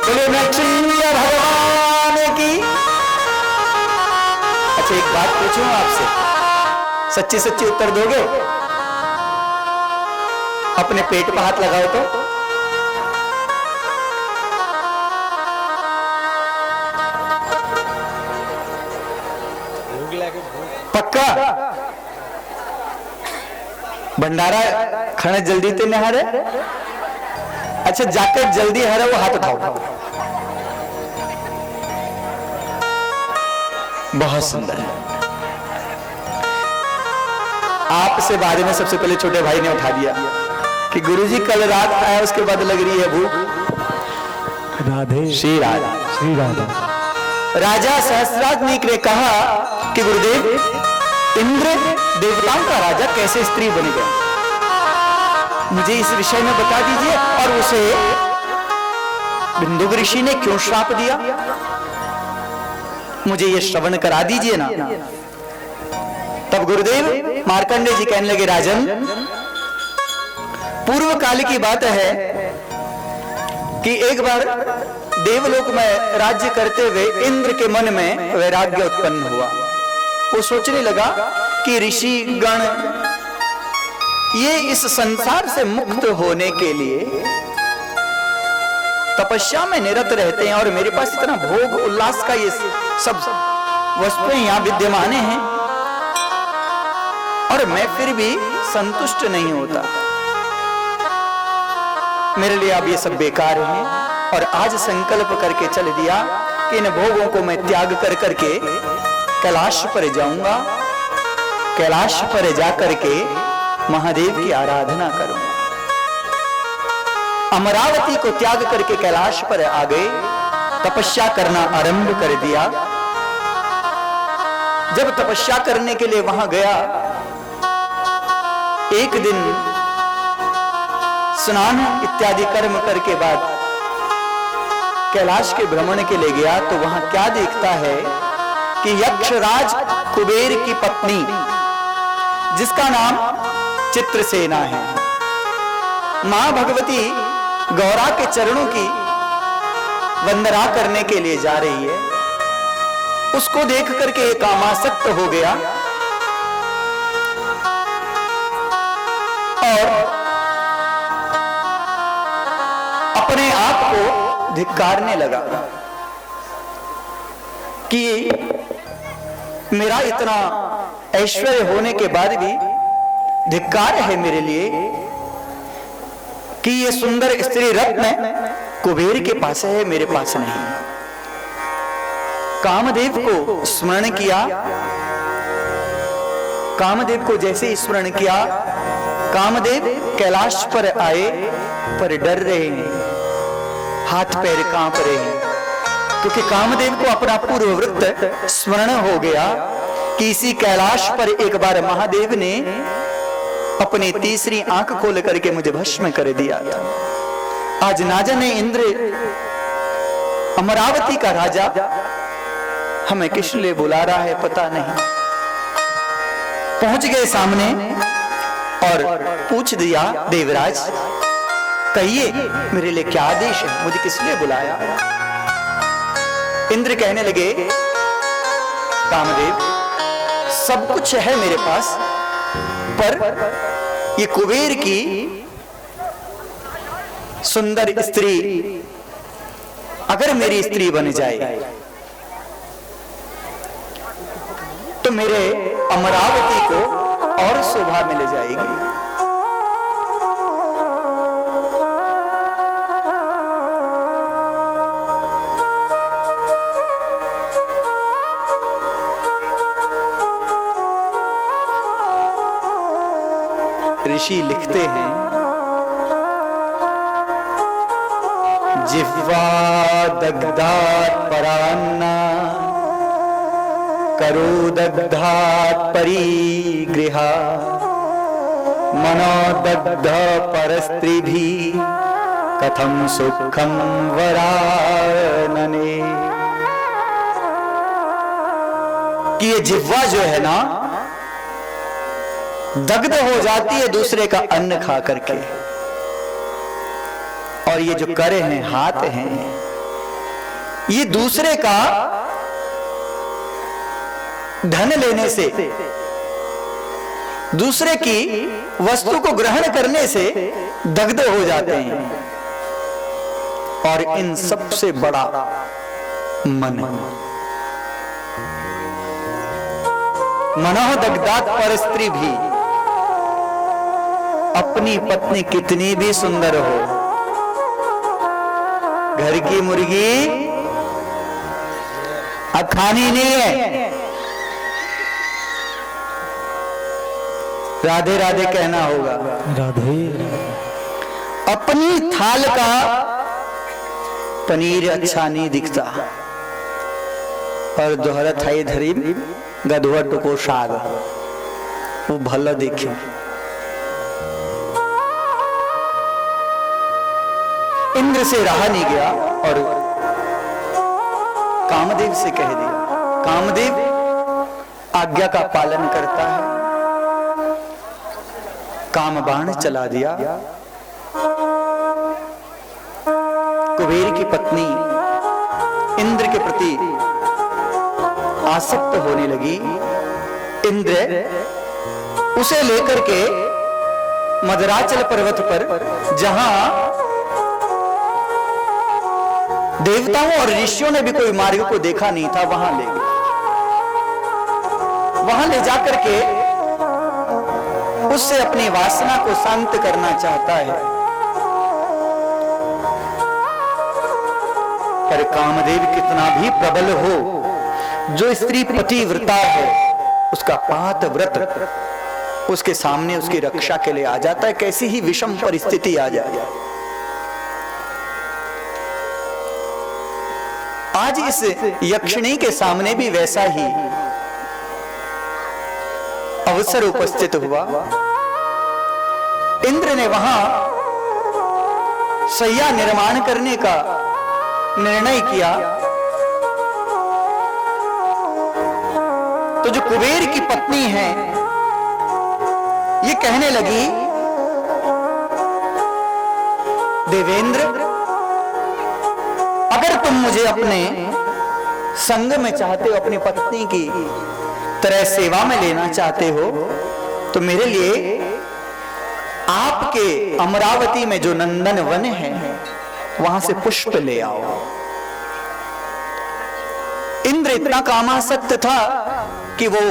बोले नरसिंह भगवान की। अच्छा एक बात पूछूं आपसे, सच्ची सच्ची उत्तर दोगे? अपने पेट पर हाथ लगाओ तो। पक्का? भंडारा खाने जल्दी ते नहीं हारे? अच्छा जाकर जल्दी हारे वो हाथ उठाओ। बहुत सुंदर है। आपसे बाद में सबसे पहले छोटे भाई ने उठा दिया कि गुरुजी कल रात आया, उसके बाद लग रही है भूख। राधे श्री राधा श्री राधा। राजा सहस्रासनी ने कहा कि गुरुदेव, इंद्र देवताओं का राजा कैसे स्त्री बन गया, मुझे इस विषय में बता दीजिए, और उसे बिंदु ऋषि ने क्यों श्राप दिया, मुझे ये श्रवण करा दीजिए ना। तब गुरुदेव मार्कंडेय जी कहने लगे, राजन, पूर्व काल की बात है कि एक बार देवलोक में राज्य करते हुए इंद्र के मन में वैराग्य उत्पन्न हुआ। वो सोचने लगा कि ऋषि गण ये इस संसार से मुक्त होने के लिए तपस्या में निरत रहते हैं और मेरे पास इतना भोग उल्लास का ये सब वस्तुएं यहां विद्यमान हैं और मैं फिर भी संतुष्ट नहीं होता। मेरे लिए अब ये सब बेकार है और आज संकल्प करके चल दिया कि इन भोगों को मैं त्याग कर करके कैलाश पर जाऊंगा, कैलाश पर जाकर के महादेव की आराधना करूंगा। अमरावती को त्याग करके कैलाश पर आ गए, तपस्या करना आरंभ कर दिया। जब तपस्या करने के लिए वहां गया, एक दिन स्नान इत्यादि कर्म करके बाद कैलाश के भ्रमण के लिए गया तो वहां क्या देखता है कि यक्षराज कुबेर की पत्नी, जिसका नाम चित्रसेना है, मां भगवती गौरा के चरणों की वंदना करने के लिए जा रही है। उसको देख करके कामासक्त हो गया और अपने आप को धिक्कारने लगा कि मेरा इतना ऐश्वर्य होने के बाद भी धिक्कार है मेरे लिए कि ये सुंदर स्त्री रत्न कुबेर के पास है, मेरे पास नहीं। कामदेव को स्मरण किया। कामदेव को जैसे स्मरण किया, कामदेव कैलाश पर आए पर डर रहे हैं, हाथ पैर कांप रहे हैं, क्योंकि कामदेव को अपना पूर्ववृत्त स्मरण हो गया कि इसी कैलाश पर एक बार महादेव ने अपनी तीसरी आंख खोल करके मुझे भस्म कर दिया था। आज ना जाने इंद्र अमरावती का राजा हमें किस लिए बुला रहा है पता नहीं। पहुंच गए सामने और पूछ दिया, देवराज कहिए मेरे लिए क्या आदेश है, मुझे किस लिए बुलाया। इंद्र कहने लगे, कामदेव सब कुछ है मेरे पास, पर ये कुबेर की सुंदर स्त्री अगर मेरी स्त्री बन जाए तो मेरे अमरावती को और शोभा मिल जाएगी। ऋषि लिखते हैं, जिह्वा दग्धात् परान्ना करो दग्धात् परिगृहा मनो दग्ध परस्त्रीभिः कथम सुखम वरानने। कि ये जिह्वा जो है ना, दग्ध हो जाती है दूसरे का अन्न खा करके, और ये जो करे हैं, हाथ हैं, ये दूसरे का धन लेने से, दूसरे की वस्तु को ग्रहण करने से दग्ध हो जाते हैं। और इन सबसे बड़ा मन, मनोह दग्धात् परस्त्री भी, अपनी पत्नी कितनी भी सुंदर हो, घर की मुर्गी अब खानी नहीं है। राधे राधे कहना होगा, राधे। अपनी थाल का पनीर अच्छा नहीं दिखता और दोहरा थाई धरी गधुआ टुको साग वो भला देखे। इंद्र से रहा नहीं गया और कामदेव से कह दिया। कामदेव आज्ञा का पालन करता है, काम बाण चला दिया। कुबेर की पत्नी इंद्र के प्रति आसक्त होने लगी। इंद्र उसे लेकर के मदराचल पर्वत पर, जहां देवताओं और ऋषियों ने भी कोई मार्ग को देखा नहीं था, वहां ले गए। वहां ले जाकर के उससे अपनी वासना को शांत करना चाहता है, पर कामदेव कितना भी प्रबल हो, जो स्त्री पतिव्रता है उसका पात व्रत उसके सामने उसकी रक्षा के लिए आ जाता है, कैसी ही विषम परिस्थिति आ जाए। आज इस यक्षिणी के सामने भी वैसा ही अवसर उपस्थित हुआ। इंद्र ने वहां शैया निर्माण करने का निर्णय किया, तो जो कुबेर की पत्नी है ये कहने लगी, देवेंद्र, अगर तुम मुझे अपने संग में चाहते हो, अपनी पत्नी की तरह सेवा में लेना चाहते हो, तो मेरे लिए आपके अमरावती में जो नंदन वन है वहां से पुष्प ले आओ। इंद्र इतना कामासक्त था कि वो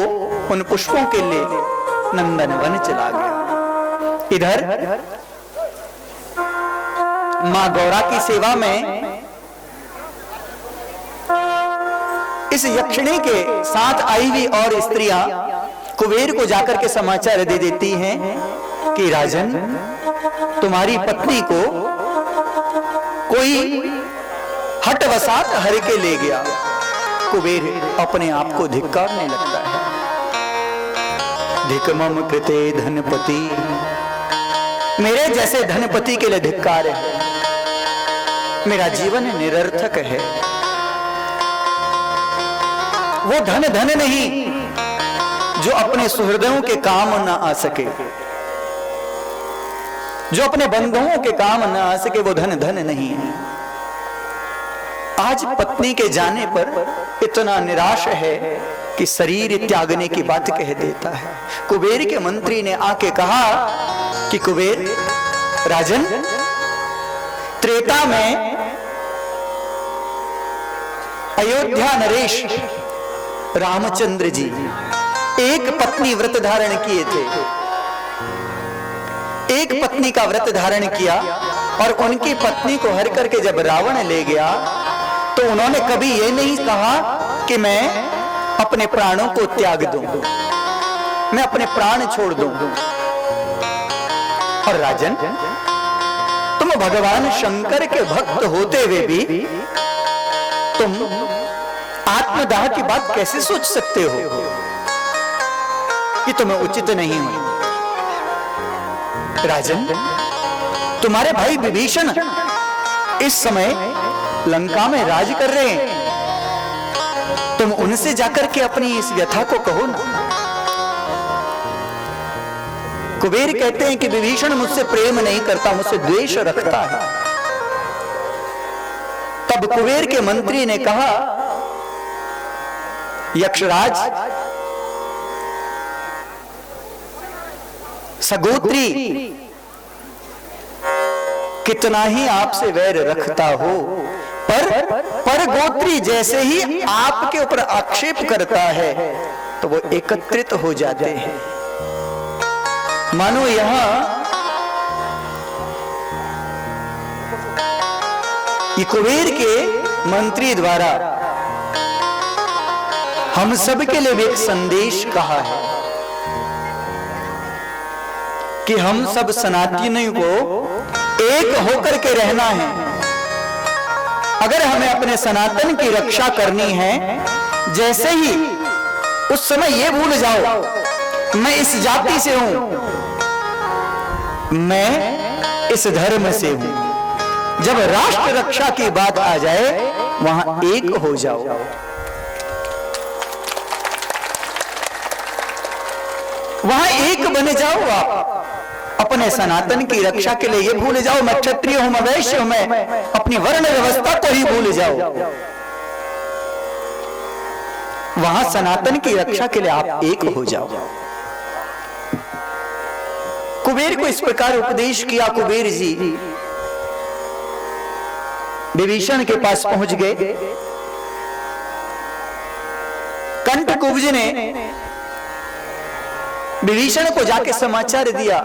उन पुष्पों के लिए नंदन वन चला गया। इधर मां गौरा की सेवा में इस यक्षिणी के साथ आई हुई और स्त्रियां कुबेर को जाकर के समाचार दे देती हैं कि राजन, तुम्हारी पत्नी को कोई हठवसात हर के ले गया। कुबेर अपने आप को धिक्कारने लगता है। धिक मम कृते धनपति, मेरे जैसे धनपति के लिए धिक्कार है, मेरा जीवन निरर्थक है। वो धन धन नहीं जो अपने सुहृदयों के काम न आ सके, जो अपने बंधुओं के काम न आ सके, वो धन धन नहीं है। आज पत्नी के जाने पर इतना निराश है कि शरीर त्यागने की बात कह देता है। कुबेर के मंत्री ने आके कहा कि कुबेर राजन, त्रेता में अयोध्या नरेश रामचंद्र जी एक पत्नी व्रत धारण किए थे, एक पत्नी का व्रत धारण किया, और उनकी पत्नी को हर करके जब रावण ले गया तो उन्होंने कभी ये नहीं कहा कि मैं अपने प्राणों को त्याग दूं, मैं अपने प्राण छोड़ दूं। और राजन, तुम भगवान शंकर के भक्त होते हुए भी तुम आत्मदाह की बात कैसे सोच सकते हो कि तुम्हें उचित नहीं हो। राजन, तुम्हारे भाई विभीषण इस समय लंका में राज कर रहे हैं, तुम उनसे जाकर के अपनी इस व्यथा को कहो ना। कुबेर कहते हैं कि विभीषण मुझसे प्रेम नहीं करता, मुझसे द्वेष रखता है। तब कुबेर के मंत्री ने कहा, यक्षराज, सगोत्री कितना ही आपसे वैर रखता हो, पर गोत्री जैसे ही आपके ऊपर आक्षेप करता है तो वो एकत्रित हो जाते हैं। मानो यहां ये कुबेर के मंत्री द्वारा हम सब के लिए भी एक संदेश कहा है कि हम सब सनातनियों को एक होकर के रहना है। अगर हमें अपने सनातन की रक्षा करनी है, जैसे ही उस समय ये भूल जाओ मैं इस जाति से हूं, मैं इस धर्म से हूं, जब राष्ट्र रक्षा की बात आ जाए वहां एक हो जाओ। वहां एक बने जाओ। आप अपने सनातन की रक्षा के लिए ये भूल जाओ मैं क्षत्रिय हूं, मैं वैश्य हूं, मैं अपनी वर्ण व्यवस्था को ही भूल जाओ। वहां सनातन की रक्षा के लिए आप एक हो जाओ। कुबेर को इस प्रकार उपदेश किया कुबेर जी। विभीषण के पास पहुंच गए। कंठकुब्ज ने विभीषण को जाके समाचार दिया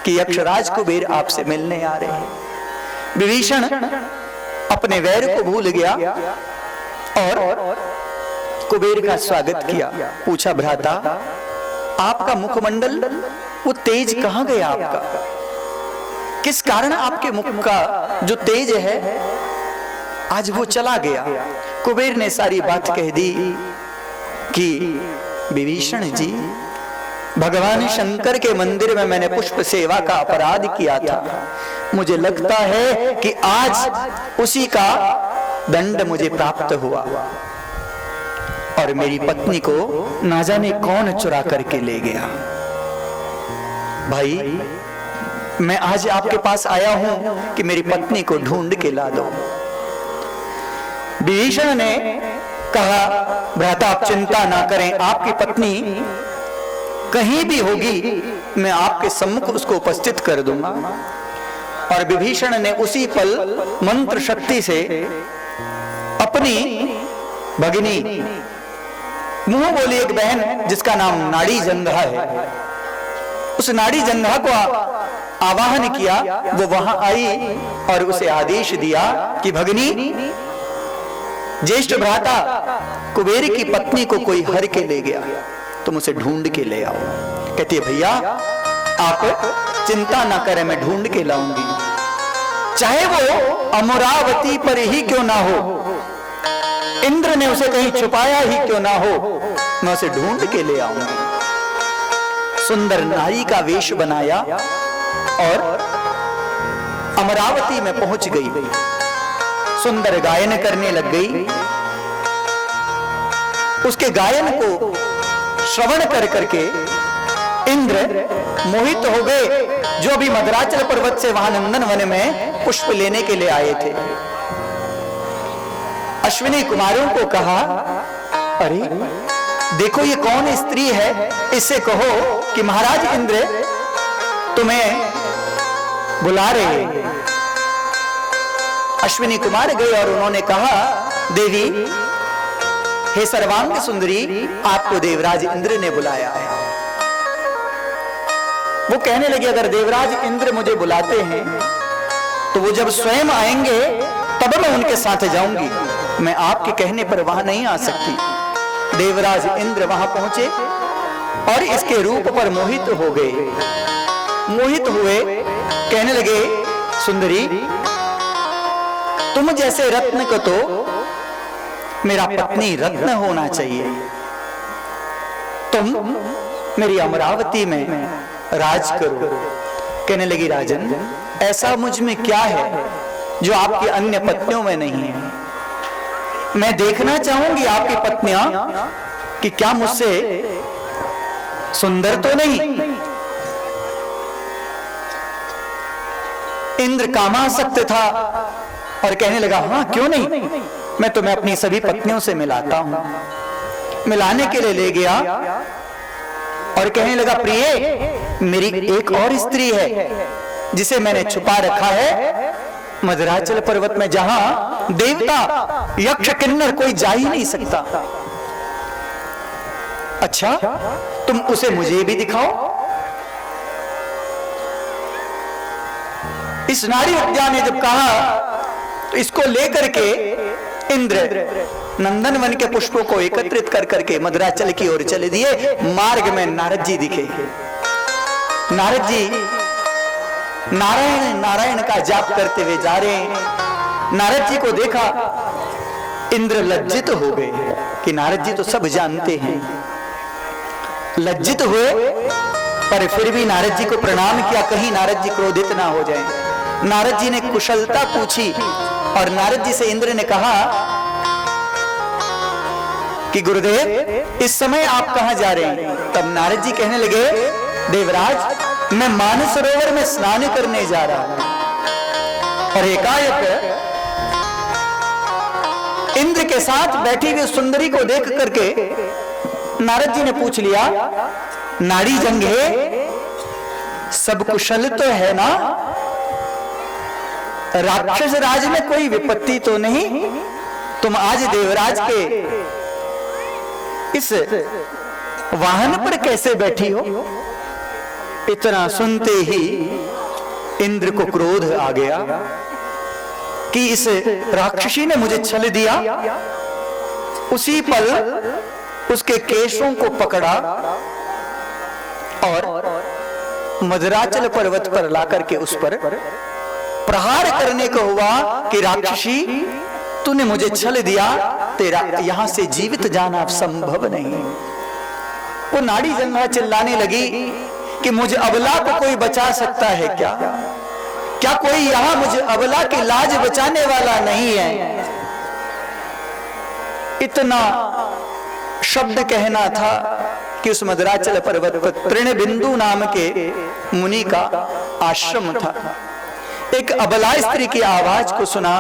कि यक्षराज कुबेर आपसे मिलने आ रहे हैं। विभीषण अपने वैर को भूल गया और कुबेर का स्वागत किया। पूछा, भ्राता आपका मुखमंडल वो तेज कहां गया? आपका किस कारण आपके मुख का जो तेज है आज वो चला गया? कुबेर ने सारी बात कह दी कि विभीषण जी, भगवान शंकर के मंदिर में मैंने पुष्प सेवा का अपराध किया था। मुझे लगता है कि आज उसी का दंड मुझे प्राप्त हुआ और मेरी पत्नी को ना जाने कौन चुरा करके ले गया। भाई, मैं आज आपके पास आया हूं कि मेरी पत्नी को ढूंढ के ला दो। विभीषण ने कहा, भ्राता आप चिंता ना करें, आपकी पत्नी कहीं भी होगी मैं आपके सम्मुख उसको उपस्थित कर दूंगा। और विभीषण ने उसी पल मंत्र शक्ति से अपनी भगिनी, मुंह बोली एक बहन जिसका नाम नाड़ी जंघा है, उस नाड़ी जंघा को आवाहन किया। वो वहां आई और उसे आदेश दिया कि भगिनी, ज्येष्ठ भ्राता कुबेर की पत्नी को कोई हर के ले गया, तुम उसे ढूंढ के ले आओ। कहती है, भैया आप चिंता ना करें, मैं ढूंढ के लाऊंगी, चाहे वो अमरावती पर ही क्यों ना हो, इंद्र ने उसे कहीं छुपाया ही क्यों ना हो, मैं उसे ढूंढ के ले आऊंगी। सुंदर नारी का वेश बनाया और अमरावती में पहुंच गई। सुंदर गायन करने लग गई। उसके गायन को श्रवण कर करके इंद्र मोहित हो गए, जो अभी मद्राचल पर्वत से वहां नंदन वन में पुष्प लेने के लिए आए थे। अश्विनी कुमारों को कहा, अरे देखो ये कौन स्त्री है, इससे कहो कि महाराज इंद्र तुम्हें बुला रहे हैं। अश्विनी कुमार गए और उन्होंने कहा, देवी हे सर्वांग सुंदरी, आपको देवराज इंद्र ने बुलाया है। वो कहने लगे, अगर देवराज इंद्र मुझे बुलाते हैं तो वो जब स्वयं आएंगे तब मैं उनके साथ जाऊंगी, मैं आपके कहने पर वहां नहीं आ सकती। देवराज इंद्र वहां पहुंचे और इसके रूप पर मोहित हो गए। मोहित हुए, कहने लगे, सुंदरी तुम जैसे रत्न को तो मेरा पत्नी रत्न होना चाहिए, तुम मेरी अमरावती में राज करो। कहने लगी, राजन ऐसा मुझ में क्या है जो आपकी अन्य पत्नियों में नहीं है? मैं देखना चाहूंगी आपकी पत्नियां कि क्या मुझसे सुंदर तो नहीं। इंद्र कामासक्त था और कहने लगा, हाँ क्यों नहीं, मैं तुम्हें अपनी सभी पत्नियों से मिलाता हूं। मिलाने के लिए ले गया और कहने लगा, प्रिय मेरी एक और स्त्री है जिसे मैंने छुपा रखा है मद्राचल पर्वत में, जहां देवता यक्ष किन्नर कोई जा ही नहीं सकता। अच्छा, तुम उसे मुझे भी दिखाओ। इस नारी उद्यान ने जब कहा तो इसको लेकर के इंद्र नंदन वन के पुष्पों को एकत्रित कर करके मद्राचल की ओर चले दिए। मार्ग में नारद जी दिखे। नारद जी नारायण नारायण का जाप करते हुए जा रहे हैं। नारद जी को देखा, इंद्र लज्जित हो गए कि नारद जी तो सब जानते हैं। लज्जित हुए पर फिर भी नारद जी को प्रणाम किया, कहीं नारद जी क्रोधित ना हो जाएं। नारद जी ने कुशलता पूछी और नारद जी से इंद्र ने कहा कि गुरुदेव इस समय आप कहां जा रहे हैं? तब नारद जी कहने लगे, देवराज मैं मानस सरोवर में स्नान करने जा रहा हूं। और एकाएक इंद्र के साथ बैठी हुई सुंदरी को देख करके नारद जी ने पूछ लिया, नाड़ी जंघे सब कुशल तो है ना? राक्षस राज में कोई विपत्ति तो नहीं, तुम आज देवराज के इस वाहन पर कैसे बैठी हो? इतना सुनते ही इंद्र को क्रोध आ गया कि इस राक्षसी ने मुझे छल दिया। उसी पल उसके केशों को पकड़ा और मदराचल पर्वत पर लाकर के उस पर प्रहार करने को हुआ कि राक्षसी, तूने मुझे छल दिया, तेरा यहां से जीवित जाना अब संभव नहीं। वो नाड़ी जंगा चिल्लाने लगी कि मुझे अबला को कोई बचा सकता है क्या? क्या कोई यहां मुझे अबला की लाज बचाने वाला नहीं है? इतना शब्द कहना था कि उस मदराचल पर्वत पर तृणबिंदु नाम के मुनि का आश्रम था। एक अबला स्त्री की आवाज को सुना,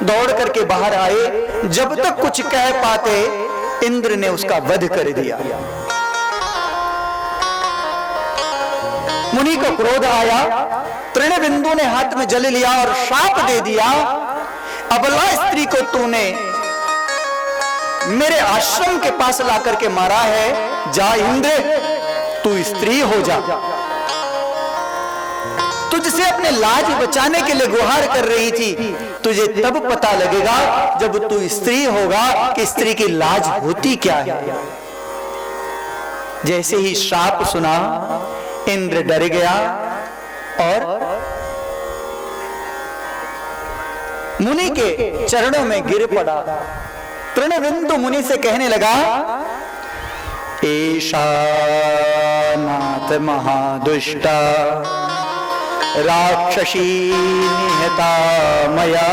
दौड़ करके बाहर आए। जब तक कुछ कह पाते इंद्र ने उसका वध कर दिया। मुनि को क्रोध आया, तृणबिंदु ने हाथ में जल लिया और शाप दे दिया, अबला स्त्री को तूने मेरे आश्रम के पास लाकर के मारा है। जा इंद्र, तू स्त्री हो जा। तुझसे अपने लाज बचाने के लिए गुहार कर रही थी, तुझे तब पता लगेगा जब तू स्त्री होगा कि स्त्री की लाज होती क्या है। जैसे ही श्राप सुना इंद्र डर गया और मुनि के चरणों में गिर पड़ा। तृणबिंदु मुनि से कहने लगा, ऐशा नाथ महादुष्टा राक्षसी निहता मया,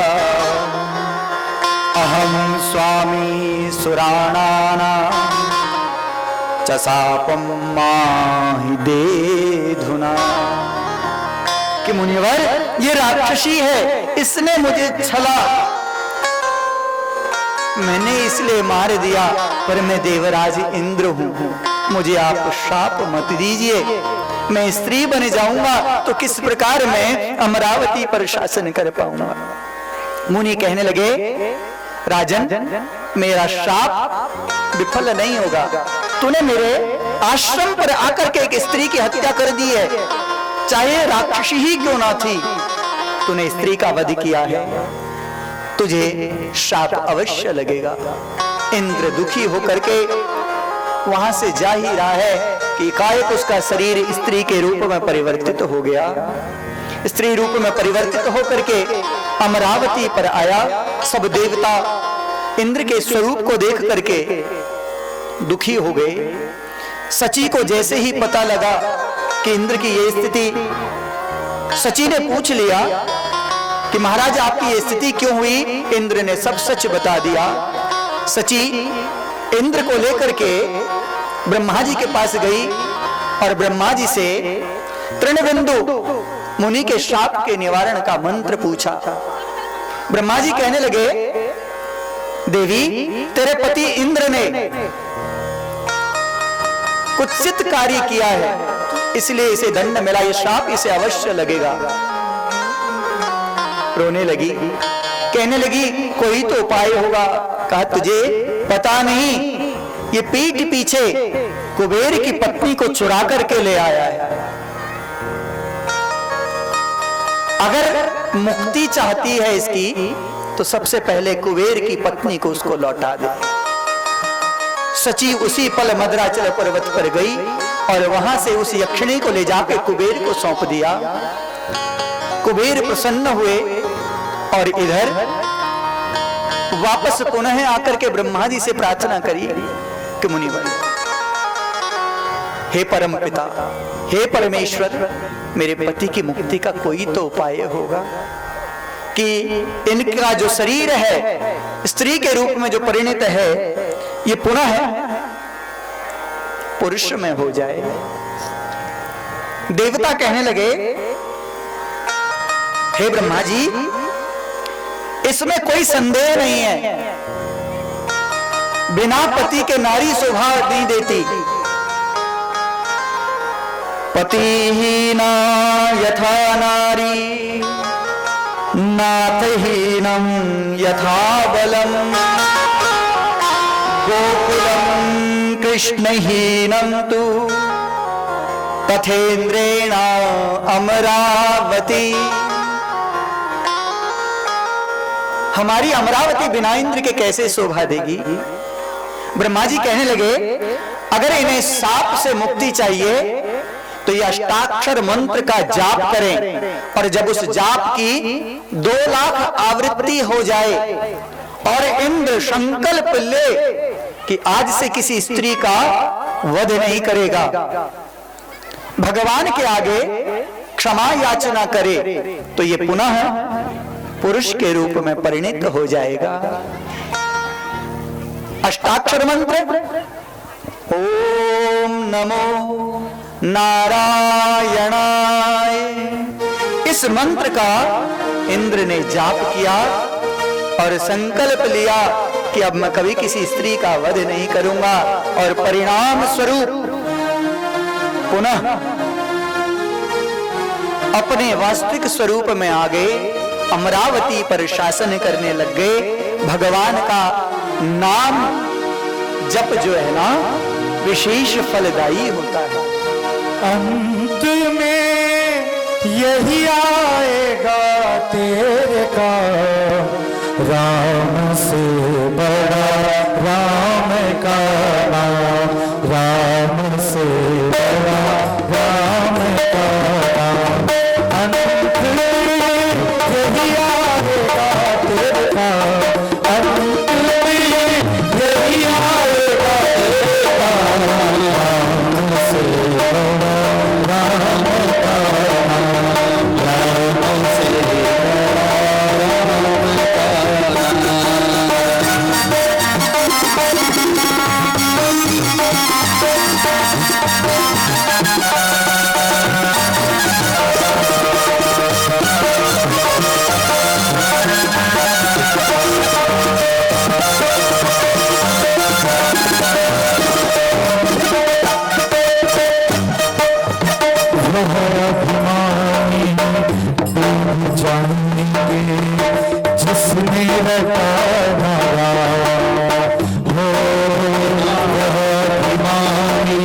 अहम स्वामी सुराणानां च शापं माहि देधुना। कि मुनिवर, ये राक्षसी है, इसने मुझे छला, मैंने इसलिए मार दिया, पर मैं देवराज इंद्र हूं, मुझे आप शाप मत दीजिए। मैं स्त्री बन जाऊंगा तो किस प्रकार मैं अमरावती पर शासन कर पाऊंगा। मुनि कहने लगे, राजन, मेरा शाप विफल नहीं होगा। तूने मेरे आश्रम पर आकर के एक स्त्री की हत्या कर दी है, चाहे राक्षसी ही क्यों ना थी, तूने स्त्री का वध किया है, तुझे शाप अवश्य लगेगा। इंद्र दुखी होकर के वहां से जा ही रहा है कि एकाएक उसका शरीर स्त्री के रूप में परिवर्तित हो गया। स्त्री रूप में परिवर्तित होकर के अमरावती पर आया। सब देवता इंद्र के स्वरूप को देख करके दुखी हो गए। सची को जैसे ही पता लगा कि इंद्र की ये स्थिति, सची ने पूछ लिया कि महाराज आपकी ये स्थिति क्यों हुई? इंद्र ने सब सच बता दिया। सची इंद्र को लेकर के ब्रह्मा जी के पास गई और ब्रह्मा जी से तृणबिंदु मुनि के शाप के निवारण का मंत्र पूछा। ब्रह्मा जी कहने लगे, देवी, तेरे पति इंद्र ने कुत्सित कार्य किया है, इसलिए इसे दंड मिला, ये शाप इसे अवश्य लगेगा। रोने लगी, कहने लगी, कोई तो उपाय होगा। कहा, तुझे पता नहीं, ये पीठ पीछे कुबेर की पत्नी को चुरा करके ले आया है। अगर मुक्ति चाहती है इसकी, तो सबसे पहले कुबेर की पत्नी को उसको लौटा दे। सची उसी पल मदराचल पर्वत पर गई और वहां से उस यक्षिणी को ले जाकर कुबेर को सौंप दिया। कुबेर प्रसन्न हुए और इधर वापस पुनः आकर के ब्रह्मा जी से प्रार्थना करी कि मुनिवर, हे परम पिता, हे परमेश्वर, मेरे पति की मुक्ति का कोई तो उपाय होगा कि इनका जो शरीर है स्त्री के रूप में जो परिणत है, ये पुनः पुरुष में हो जाए। देवता कहने लगे, हे ब्रह्मा जी, इसमें कोई संदेह नहीं है, बिना पति के नारी शोभा नहीं देती। पतिहीना यथा नारी नाथहीनं यथा बलं गोकुलं कृष्णहीनं तु तथेन्द्रेण अमरावती। हमारी अमरावती बिना इंद्र के कैसे शोभा देगी? ब्रह्मा जी कहने लगे, अगर इन्हें साप से मुक्ति चाहिए तो ये अष्टाक्षर मंत्र का जाप करें, और जब उस जाप की 2 लाख आवृत्ति हो जाए और इंद्र संकल्प ले कि आज से किसी स्त्री का वध नहीं करेगा, भगवान के आगे क्षमा याचना करे, तो ये पुनः पुरुष के रूप में परिणित हो जाएगा। अष्टाक्षर मंत्र ओम नमो नारायणाय, इस मंत्र का इंद्र ने जाप किया और संकल्प लिया कि अब मैं कभी किसी स्त्री का वध नहीं करूंगा, और परिणाम स्वरूप पुनः अपने वास्तविक स्वरूप में आ गए, अमरावती पर शासन करने लग गए। भगवान का नाम जप जो है ना, विशेष फलदायी होता है। अंत में यही आएगा तेरे का, राम से बड़ा राम का नाम, राम से बड़ा राम का नाम। अंत में यही आएगा तेरे का, अंत में यही आएगा तेरे का, राम से बड़ा राम का नाम, राम से बड़ा राम का अभिमानी जानेंगे जिसने रटाया हो, अभिमानी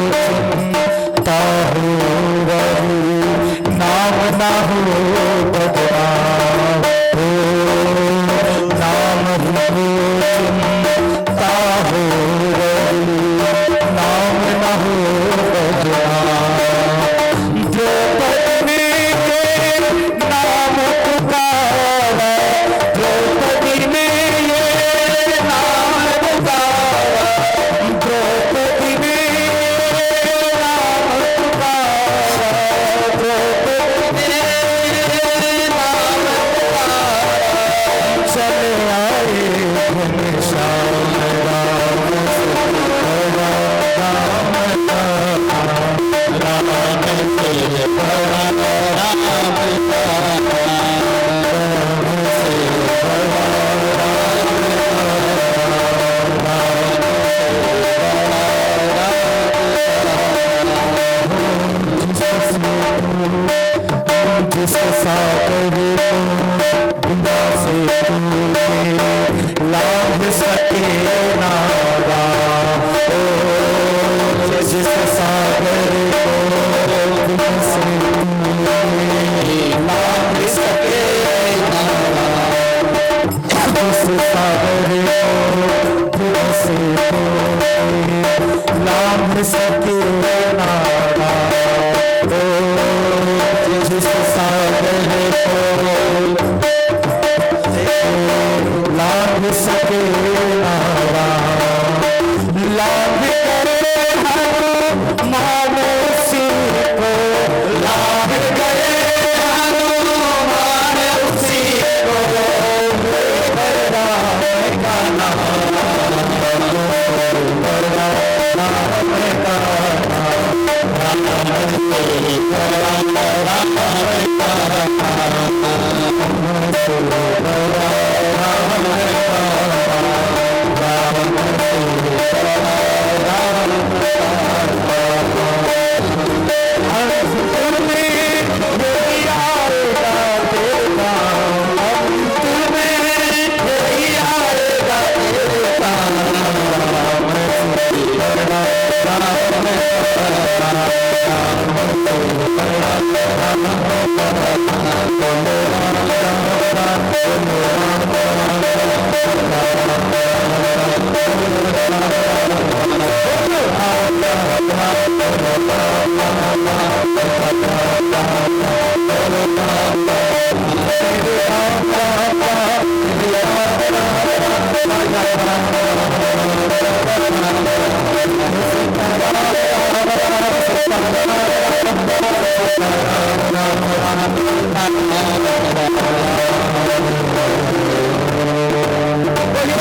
चिंता हो रही, नाम ना हो बदनाम हो, नाम ही चिंता हो रही, नाम ना हो बदनाम। द्रौपदी के नाम पुकारा, द्रौपदी ने ये नाम पुकारा, द्रौपदी ने नाम पुकारा, द्रौपदी ने नाम पुकारा। चले आए घनश्याम राम से बड़ा, राम का राम से बड़ा, राम का राम से बड़ा, जिस सागर को बिना से तूने लाभ सके नारा, ओ जिस सागर को बिना से तूने लाभ सके नारा, जिस सागर को बिना से तूने लाभ सके नारा, ओ जिस सागर को लाभ सके नारा, लाभ करे मानसी को, लाभ करे मानसी को, राम का नाम, राम का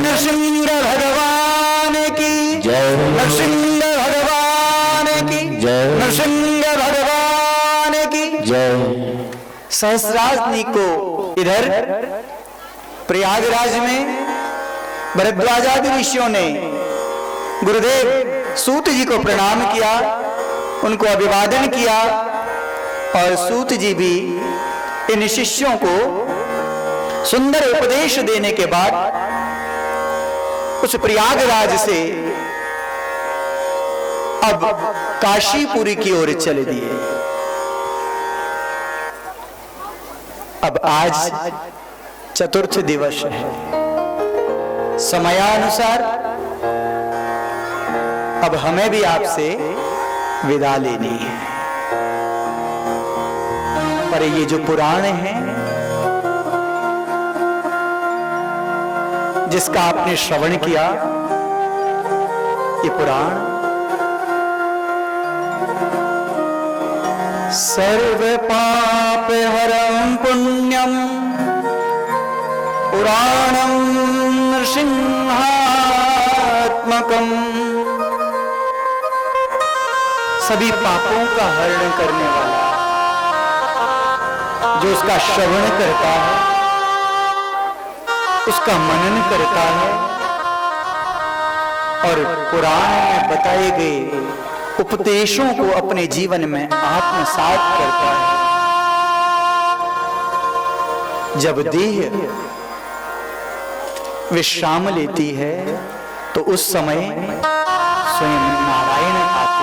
नरसिंह भगवान की जय, नरसिंह भगवान की जय, नरसिंह भगवान की जय। सहस्राधिनी को इधर प्रयागराज में भरद्वाजादि ऋषियों ने गुरुदेव सूत जी को प्रणाम किया, उनको अभिवादन किया, और सूत जी भी इन शिष्यों को सुंदर उपदेश देने के बाद उस प्रयागराज से अब काशीपुरी की ओर चले दिए। अब आज चतुर्थ दिवस है, समयानुसार अब हमें भी आपसे विदा लेनी है, पर ये जो पुराण है जिसका आपने श्रवण किया, ये पुराण सर्व पाप हरं पुण्यम पुराणं नृसिंहात्मकम, सभी पापों का हरण करने वाला, जो उसका श्रवण करता है, उसका मनन करता है और पुराण में बताए गए उपदेशों को अपने जीवन में आत्मसात करता है। जब देह विश्राम लेती है तो उस समय स्वयं नारायण आते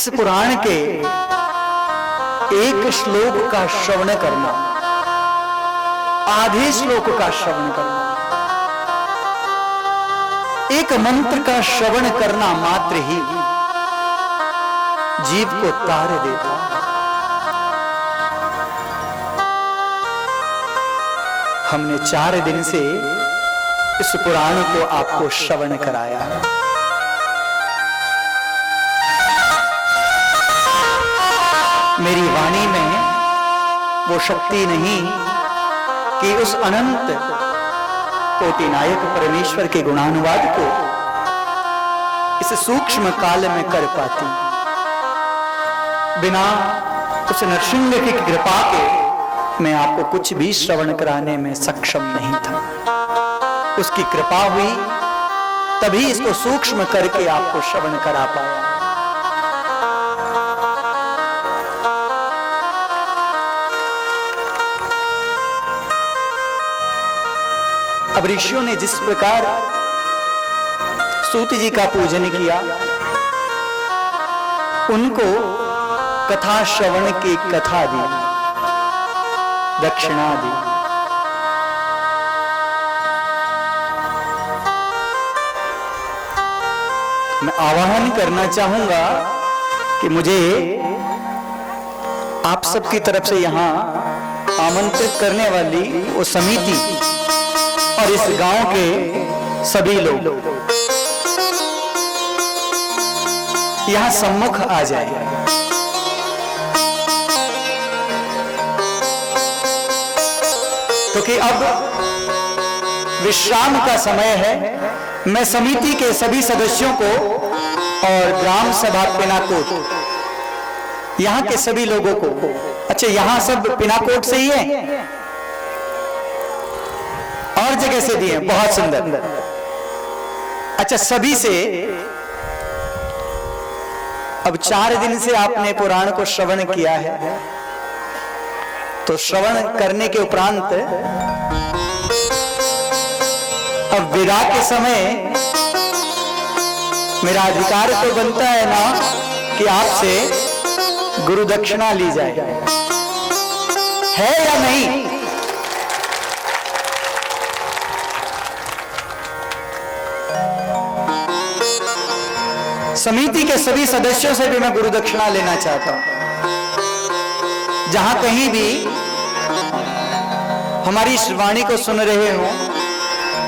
इस पुराण के एक श्लोक का श्रवण करना, आधे श्लोक का श्रवण करना, एक मंत्र का श्रवण करना मात्र ही जीव को तार देता। हमने 4 दिन से इस पुराण को आपको श्रवण कराया है। मेरी वाणी में वो शक्ति नहीं कि उस अनंत कोटि नायक परमेश्वर के गुणानुवाद को इस सूक्ष्म काल में कर पाती। बिना उस नरसिंह की कृपा के मैं आपको कुछ भी श्रवण कराने में सक्षम नहीं था। उसकी कृपा हुई तभी इसको सूक्ष्म करके आपको श्रवण करा पाया। अब ऋषियों ने जिस प्रकार सूत जी का पूजन किया, उनको कथा श्रवण की कथा दी, दक्षिणा दी। मैं आह्वान करना चाहूंगा कि मुझे आप सबकी तरफ से यहां आमंत्रित करने वाली वो समिति और इस गांव के सभी लोग यहां सम्मुख आ जाए। क्योंकि अब विश्राम का समय है। मैं समिति के सभी सदस्यों को और ग्राम सभा पिनाकोट, यहां के सभी लोगों को, अच्छा यहां सब पिनाकोट से ही है और जगह से दिए, बहुत सुंदर। अच्छा सभी से अब 4 दिन से आपने पुराण को श्रवण किया है, तो श्रवण करने के उपरांत अब विदा के समय मेरा अधिकार तो बनता है ना कि आपसे गुरु दक्षिणा ली जाए, है या नहीं? समिति के सभी सदस्यों से भी मैं गुरु दक्षिणा लेना चाहता हूं। जहां कहीं भी हमारी इस वाणी को सुन रहे हो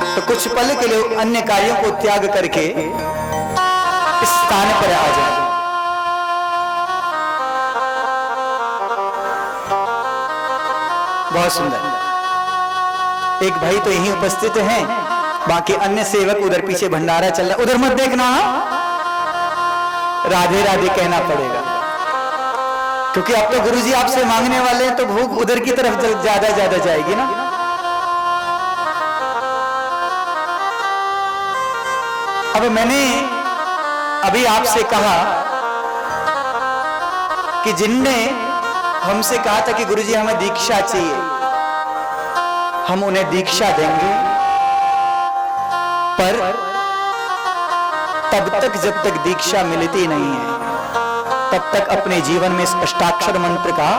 तो कुछ पल के लिए अन्य कार्यों को त्याग करके इस स्थान पर आ जाए। बहुत सुंदर। एक भाई तो यहीं उपस्थित हैं, बाकी अन्य सेवक उधर पीछे भंडारा चल रहा, उधर मत देखना, राधे राधे कहना पड़ेगा, क्योंकि अब तो गुरुजी आपसे मांगने वाले हैं, तो भूख उधर की तरफ ज्यादा जाएगी ना। अब मैंने अभी आपसे कहा कि जिनने हमसे कहा था कि गुरुजी हमें दीक्षा चाहिए, हम उन्हें दीक्षा देंगे, पर तब तक जब तक दीक्षा मिलती नहीं है तब तक अपने जीवन में इस अष्टाक्षर मंत्र का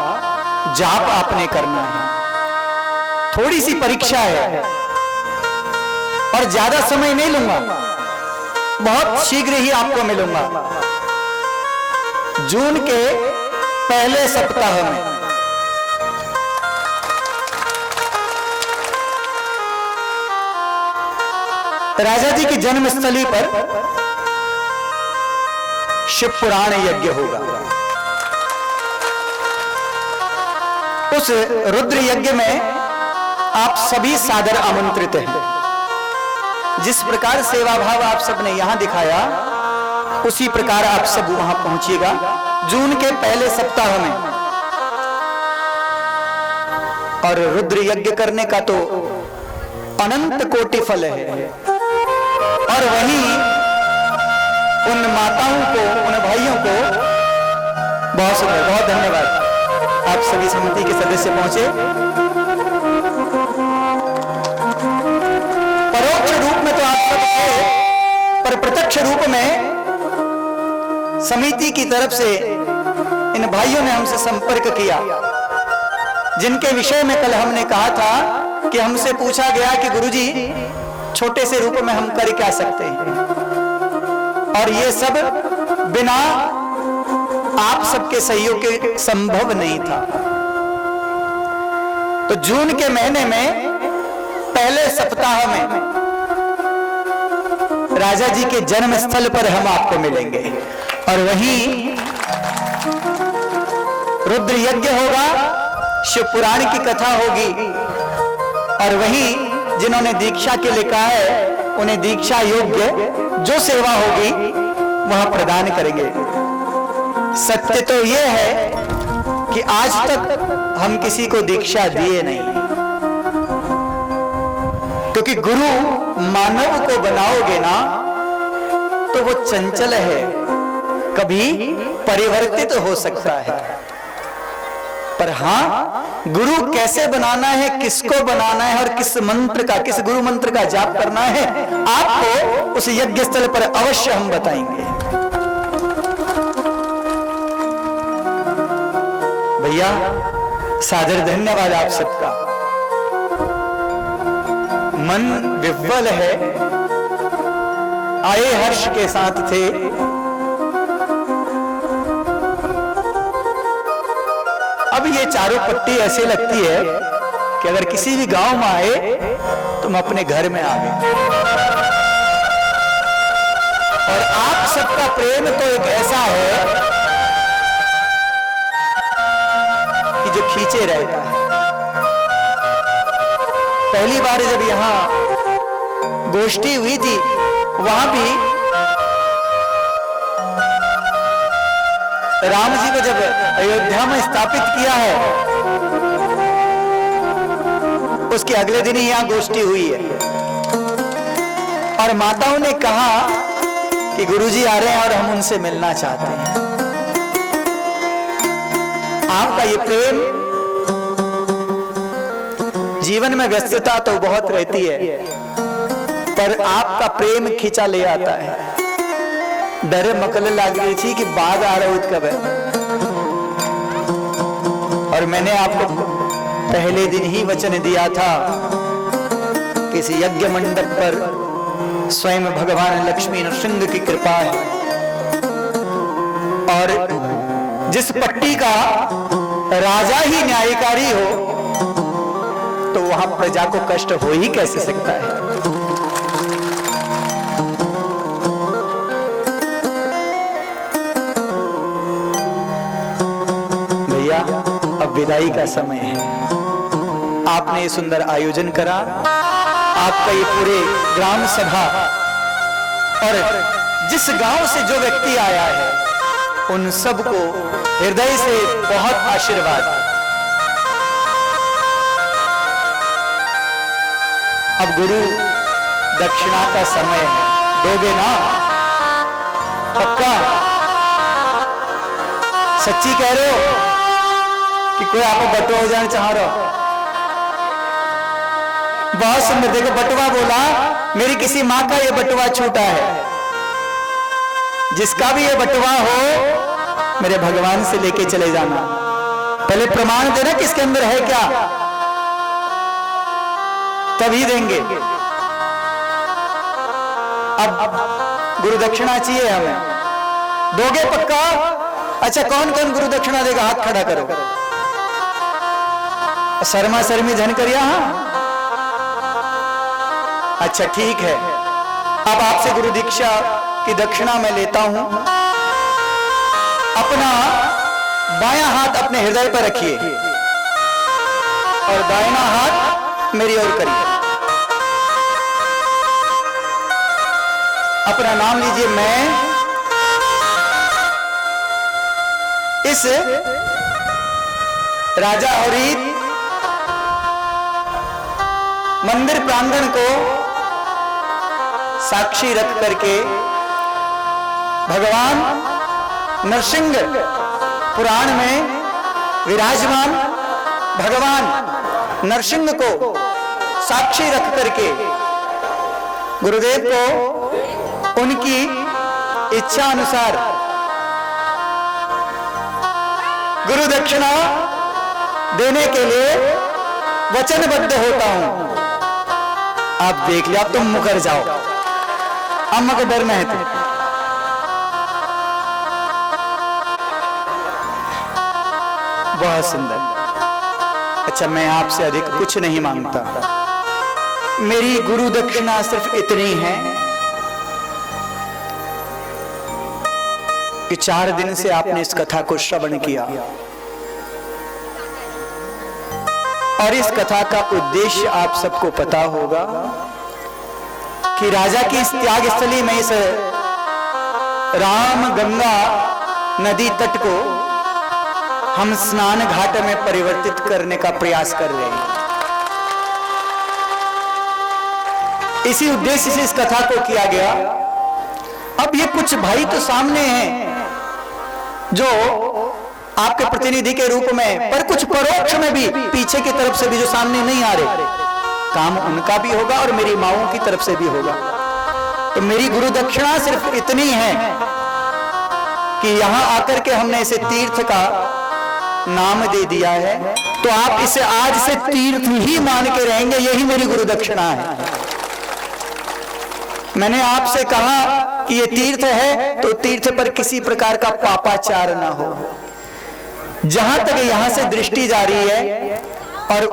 जाप आपने करना है। थोड़ी सी परीक्षा है और ज्यादा समय नहीं लूंगा, बहुत शीघ्र ही आपको मिलूंगा। जून के पहले सप्ताह में राजा जी की जन्मस्थली पर शिव पुराण यज्ञ होगा। उस रुद्र यज्ञ में आप सभी सादर आमंत्रित हैं। जिस प्रकार सेवा भाव आप सबने यहां दिखाया, उसी प्रकार आप सब वहां पहुंचिएगा जून के पहले सप्ताह में। और रुद्र यज्ञ करने का तो अनंत कोटि फल है, और वहीं उन माताओं को, उन भाइयों को बहुत सुंदर, बहुत धन्यवाद। आप सभी समिति के सदस्य पहुंचे। परोक्ष रूप में तो आप सब थे, पर प्रत्यक्ष रूप में समिति की तरफ से इन भाइयों ने हमसे संपर्क किया, जिनके विषय में कल हमने कहा था कि हमसे पूछा गया कि गुरुजी छोटे से रूप में हम कर क्या सकते हैं, और ये सब बिना आप सबके सहयोग के संभव नहीं था। तो जून के महीने में पहले सप्ताह में राजा जी के जन्म स्थल पर हम आपको मिलेंगे, और वहीं रुद्र यज्ञ होगा, शिव पुराण की कथा होगी, और वहीं जिन्होंने दीक्षा के लिए कहा है उन्हें दीक्षा योग्य जो सेवा होगी वह प्रदान करेंगे। सत्य तो यह है कि आज तक हम किसी को दीक्षा दिए नहीं, क्योंकि गुरु मानव को बनाओगे ना तो वो चंचल है, कभी परिवर्तित हो सकता है। पर हाँ, गुरु कैसे बनाना है, किसको बनाना है, और किस मंत्र का, किस गुरु मंत्र का जाप करना है, आपको उस यज्ञ स्थल पर अवश्य हम बताएंगे। भैया सादर धन्यवाद आप सबका। मन विह्वल है, आए हर्ष के साथ थे, अब ये चारों पट्टी ऐसे लगती है कि अगर किसी भी गांव में आए तो हम अपने घर में आ गए। और आप सबका प्रेम तो एक ऐसा है कि जो खींचे रहता है। पहली बार जब यहां गोष्ठी हुई थी, वहां भी राम जी को जब अयोध्या में स्थापित किया है, उसके अगले दिन ही यहां गोष्ठी हुई है, और माताओं ने कहा कि गुरुजी आ रहे हैं और हम उनसे मिलना चाहते हैं। आपका ये प्रेम, जीवन में व्यस्तता तो बहुत रहती है, पर आपका प्रेम खींचा ले आता है। डर मकल लग रही थी कि बाद आ रहा कब है, और मैंने आपको पहले दिन ही वचन दिया था कि इस यज्ञ मंडप पर स्वयं भगवान लक्ष्मी नृसिंह की कृपा है, और जिस पट्टी का राजा ही न्यायकारी हो तो वहां प्रजा को कष्ट हो ही कैसे सकता है। अब विदाई का समय है। आपने ये सुंदर आयोजन करा, आपका ये पूरे ग्राम सभा, और जिस गांव से जो व्यक्ति आया है उन सबको हृदय से बहुत आशीर्वाद। अब गुरु दक्षिणा का समय है, दोगे ना? पक्का? सच्ची कह रहे हो कि कोई आपको बटुआ हो जाना चाह रहा हो? बहुत सुंदर, देखो बटुआ बोला, मेरी किसी माँ का ये बटुआ छूटा है। जिसका भी ये बटुआ हो मेरे भगवान से लेके चले जाना। पहले प्रमाण देना किसके अंदर है क्या, तभी देंगे। अब गुरु दक्षिणा चाहिए हमें, दोगे पक्का? अच्छा, कौन कौन गुरु दक्षिणा देगा? हाथ खड़ा करो। शर्मा शर्मी धन करिया। हाँ, अच्छा ठीक है। अब आपसे गुरु दीक्षा की दक्षिणा मैं लेता हूं। अपना बायां हाथ अपने हृदय पर रखिए और दाहिना हाथ मेरी ओर करिए। अपना नाम लीजिए। मैं इस राजा हरित मंदिर प्रांगण को साक्षी रख करके भगवान नरसिंह पुराण में विराजमान भगवान नरसिंह को साक्षी रख करके गुरुदेव को उनकी इच्छा अनुसार गुरु दक्षिणा देने के लिए वचनबद्ध होता हूं। आप देख लिया, अब तुम मुकर जाओ, अम्मा को डरना है तुम। बहुत सुंदर। अच्छा, मैं आपसे अधिक कुछ नहीं मांगता, मेरी गुरु दक्षिणा सिर्फ इतनी है कि 4 दिन से आपने इस कथा को श्रवण किया और इस कथा का उद्देश्य आप सबको पता होगा कि राजा की इस त्याग स्थली में इस राम गंगा नदी तट को हम स्नान घाट में परिवर्तित करने का प्रयास कर रहे हैं। इसी उद्देश्य से इस कथा को किया गया। अब ये कुछ भाई तो सामने हैं जो आपके प्रतिनिधि के रूप में, पर कुछ परोक्ष में भी पीछे की तरफ से भी जो सामने नहीं आ रहे, काम उनका भी होगा और मेरी माओं की तरफ से भी होगा। तो मेरी गुरु दक्षिणा सिर्फ इतनी है कि यहां आकर के हमने इसे तीर्थ का नाम दे दिया है, तो आप इसे आज से तीर्थ ही मान के रहेंगे, यही मेरी गुरु दक्षिणा है। मैंने आपसे कहा कि ये तीर्थ है तो तीर्थ पर किसी प्रकार का पापाचार ना हो। जहां तक यहां से दृष्टि जा रही है और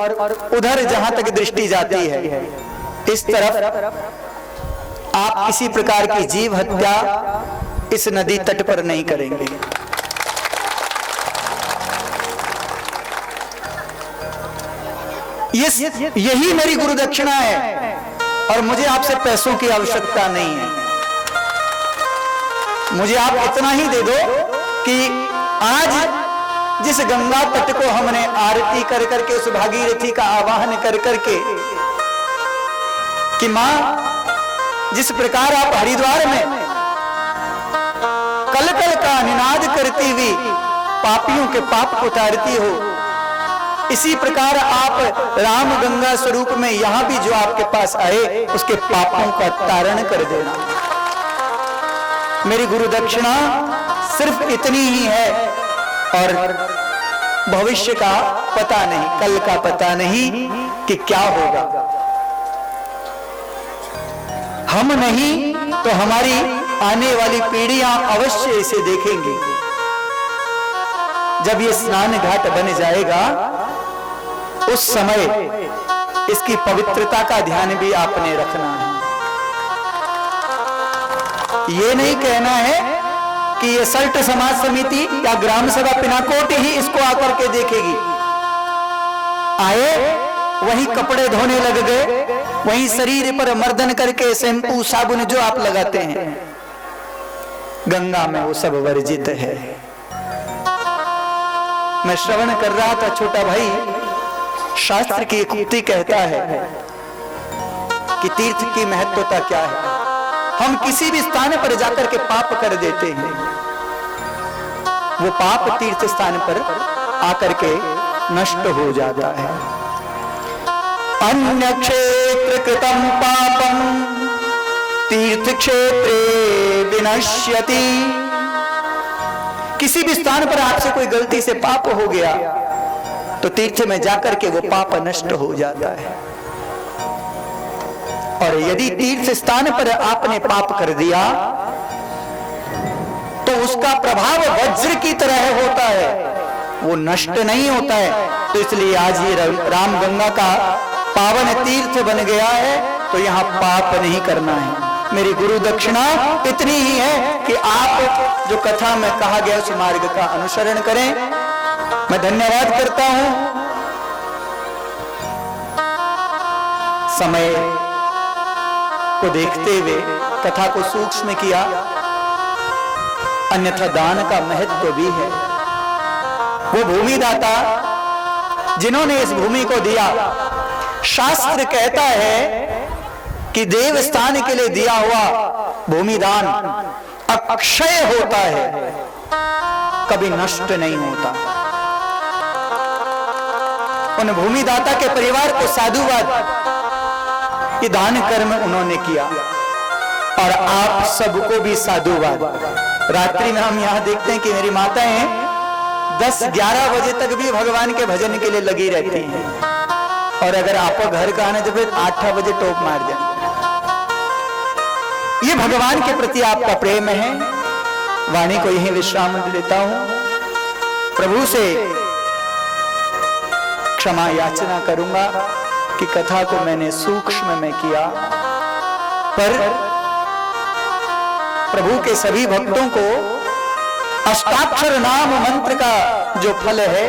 उधर जहां तक दृष्टि जाती है, इस तरफ आप किसी प्रकार की जीव हत्या इस नदी तट पर नहीं करेंगे। यही मेरी गुरु दक्षिणा है और मुझे आपसे पैसों की आवश्यकता नहीं है। मुझे आप इतना ही दे दो कि आज जिस गंगा तट को हमने आरती कर करके, उस भागीरथी का आवाहन कर करके, कि मां जिस प्रकार आप हरिद्वार में कल कल का निनाद करती हुई पापियों के पाप उतारती हो, इसी प्रकार आप राम गंगा स्वरूप में यहां भी जो आपके पास आए उसके पापों का तारण कर देना। मेरी गुरु दक्षिणा सिर्फ इतनी ही है और भविष्य का पता नहीं, कल का पता नहीं कि क्या होगा। हम नहीं तो हमारी आने वाली पीढ़ियां अवश्य इसे देखेंगी। जब ये स्नान घाट बन जाएगा उस समय इसकी पवित्रता का ध्यान भी आपने रखना है। ये नहीं कहना है कि ये सल्ट समाज समिति या ग्राम सभा पिनाकोट ही इसको आकर के देखेगी। आए, वही कपड़े धोने लग गए, वही शरीर पर मर्दन करके शैम्पू साबुन जो आप लगाते हैं, गंगा में वो सब वर्जित है। मैं श्रवण कर रहा था, छोटा भाई, शास्त्र की एक उक्ति कहता है कि तीर्थ की महत्वता क्या है। हम किसी भी स्थान पर जाकर के पाप कर देते हैं, वो पाप तीर्थ स्थान पर आकर के नष्ट हो जाता है। अन्य क्षेत्र कृतम पापम तीर्थ क्षेत्रे विनश्यति। किसी भी स्थान पर आपसे कोई गलती से पाप हो गया तो तीर्थ में जाकर के वो पाप नष्ट हो जाता है। और यदि तीर्थ स्थान पर आपने पाप कर दिया तो उसका प्रभाव वज्र की तरह होता है, वो नष्ट नहीं होता है। तो इसलिए आज ये राम गंगा का पावन तीर्थ बन गया है, तो यहाँ पाप नहीं करना है। मेरी गुरु दक्षिणा इतनी ही है कि आप जो कथा में कहा गया उस मार्ग का अनुसरण करें। मैं धन्यवाद करता हूं। समय को देखते हुए कथा को सूक्ष्म किया, अन्यथा दान का महत्व भी है। वो भूमिदाता जिन्होंने इस भूमि को दिया, शास्त्र कहता है कि देव स्थान के लिए दिया हुआ भूमिदान अक्षय होता है, कभी नष्ट नहीं होता। उन भूमिदाता के परिवार को साधुवाद, ये दान कर्म उन्होंने किया और आप सबको भी साधुवाद। रात्रि में हम यहां देखते हैं कि मेरी माताएं 10-11 बजे तक भी भगवान के भजन के लिए लगी रहती हैं, और अगर आप घर का आने तो फिर 8 बजे टोप मार जाए। ये भगवान के प्रति आपका प्रेम है। वाणी को यही विश्राम देता हूं। प्रभु से क्षमा याचना करूंगा कि कथा को मैंने सूक्ष्म में किया, पर प्रभु के सभी भक्तों को अष्टाक्षर नाम मंत्र का जो फल है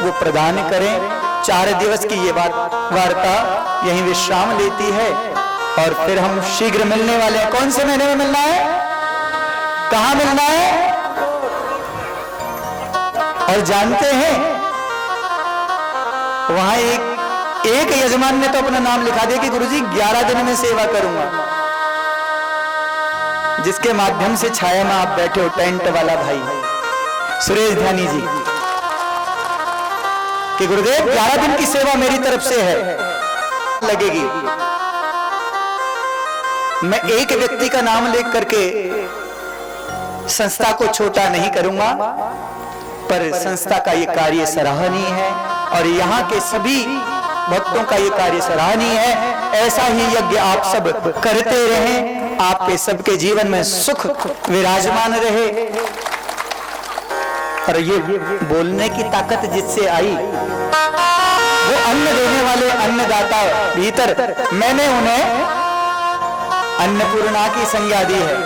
वो प्रदान करें। 4 दिवस की ये वार्ता यहीं विश्राम लेती है, और फिर हम शीघ्र मिलने वाले हैं। कौन से महीने में मिलना है, कहां मिलना है? और जानते हैं वहां एक यजमान ने तो अपना नाम लिखा दिया कि गुरुजी 11 दिन में सेवा करूंगा, जिसके माध्यम से छाया में आप बैठे हो, टेंट वाला भाई सुरेश ध्यानी जी, कि गुरुदेव 11 दिन की सेवा मेरी तरफ से है, लगेगी। मैं एक व्यक्ति का नाम लेकर करके संस्था को छोटा नहीं करूंगा, पर संस्था का ये कार्य सराहनीय है, और यहाँ के सभी भक्तों का ये कार्य सराहनीय है। ऐसा ही यज्ञ आप सब करते रहें, आपके सबके जीवन में सुख विराजमान रहे। और ये बोलने की ताकत जिससे आई, वो अन्न देने वाले अन्नदाता भीतर, मैंने उन्हें अन्नपूर्णा की संज्ञा दी है।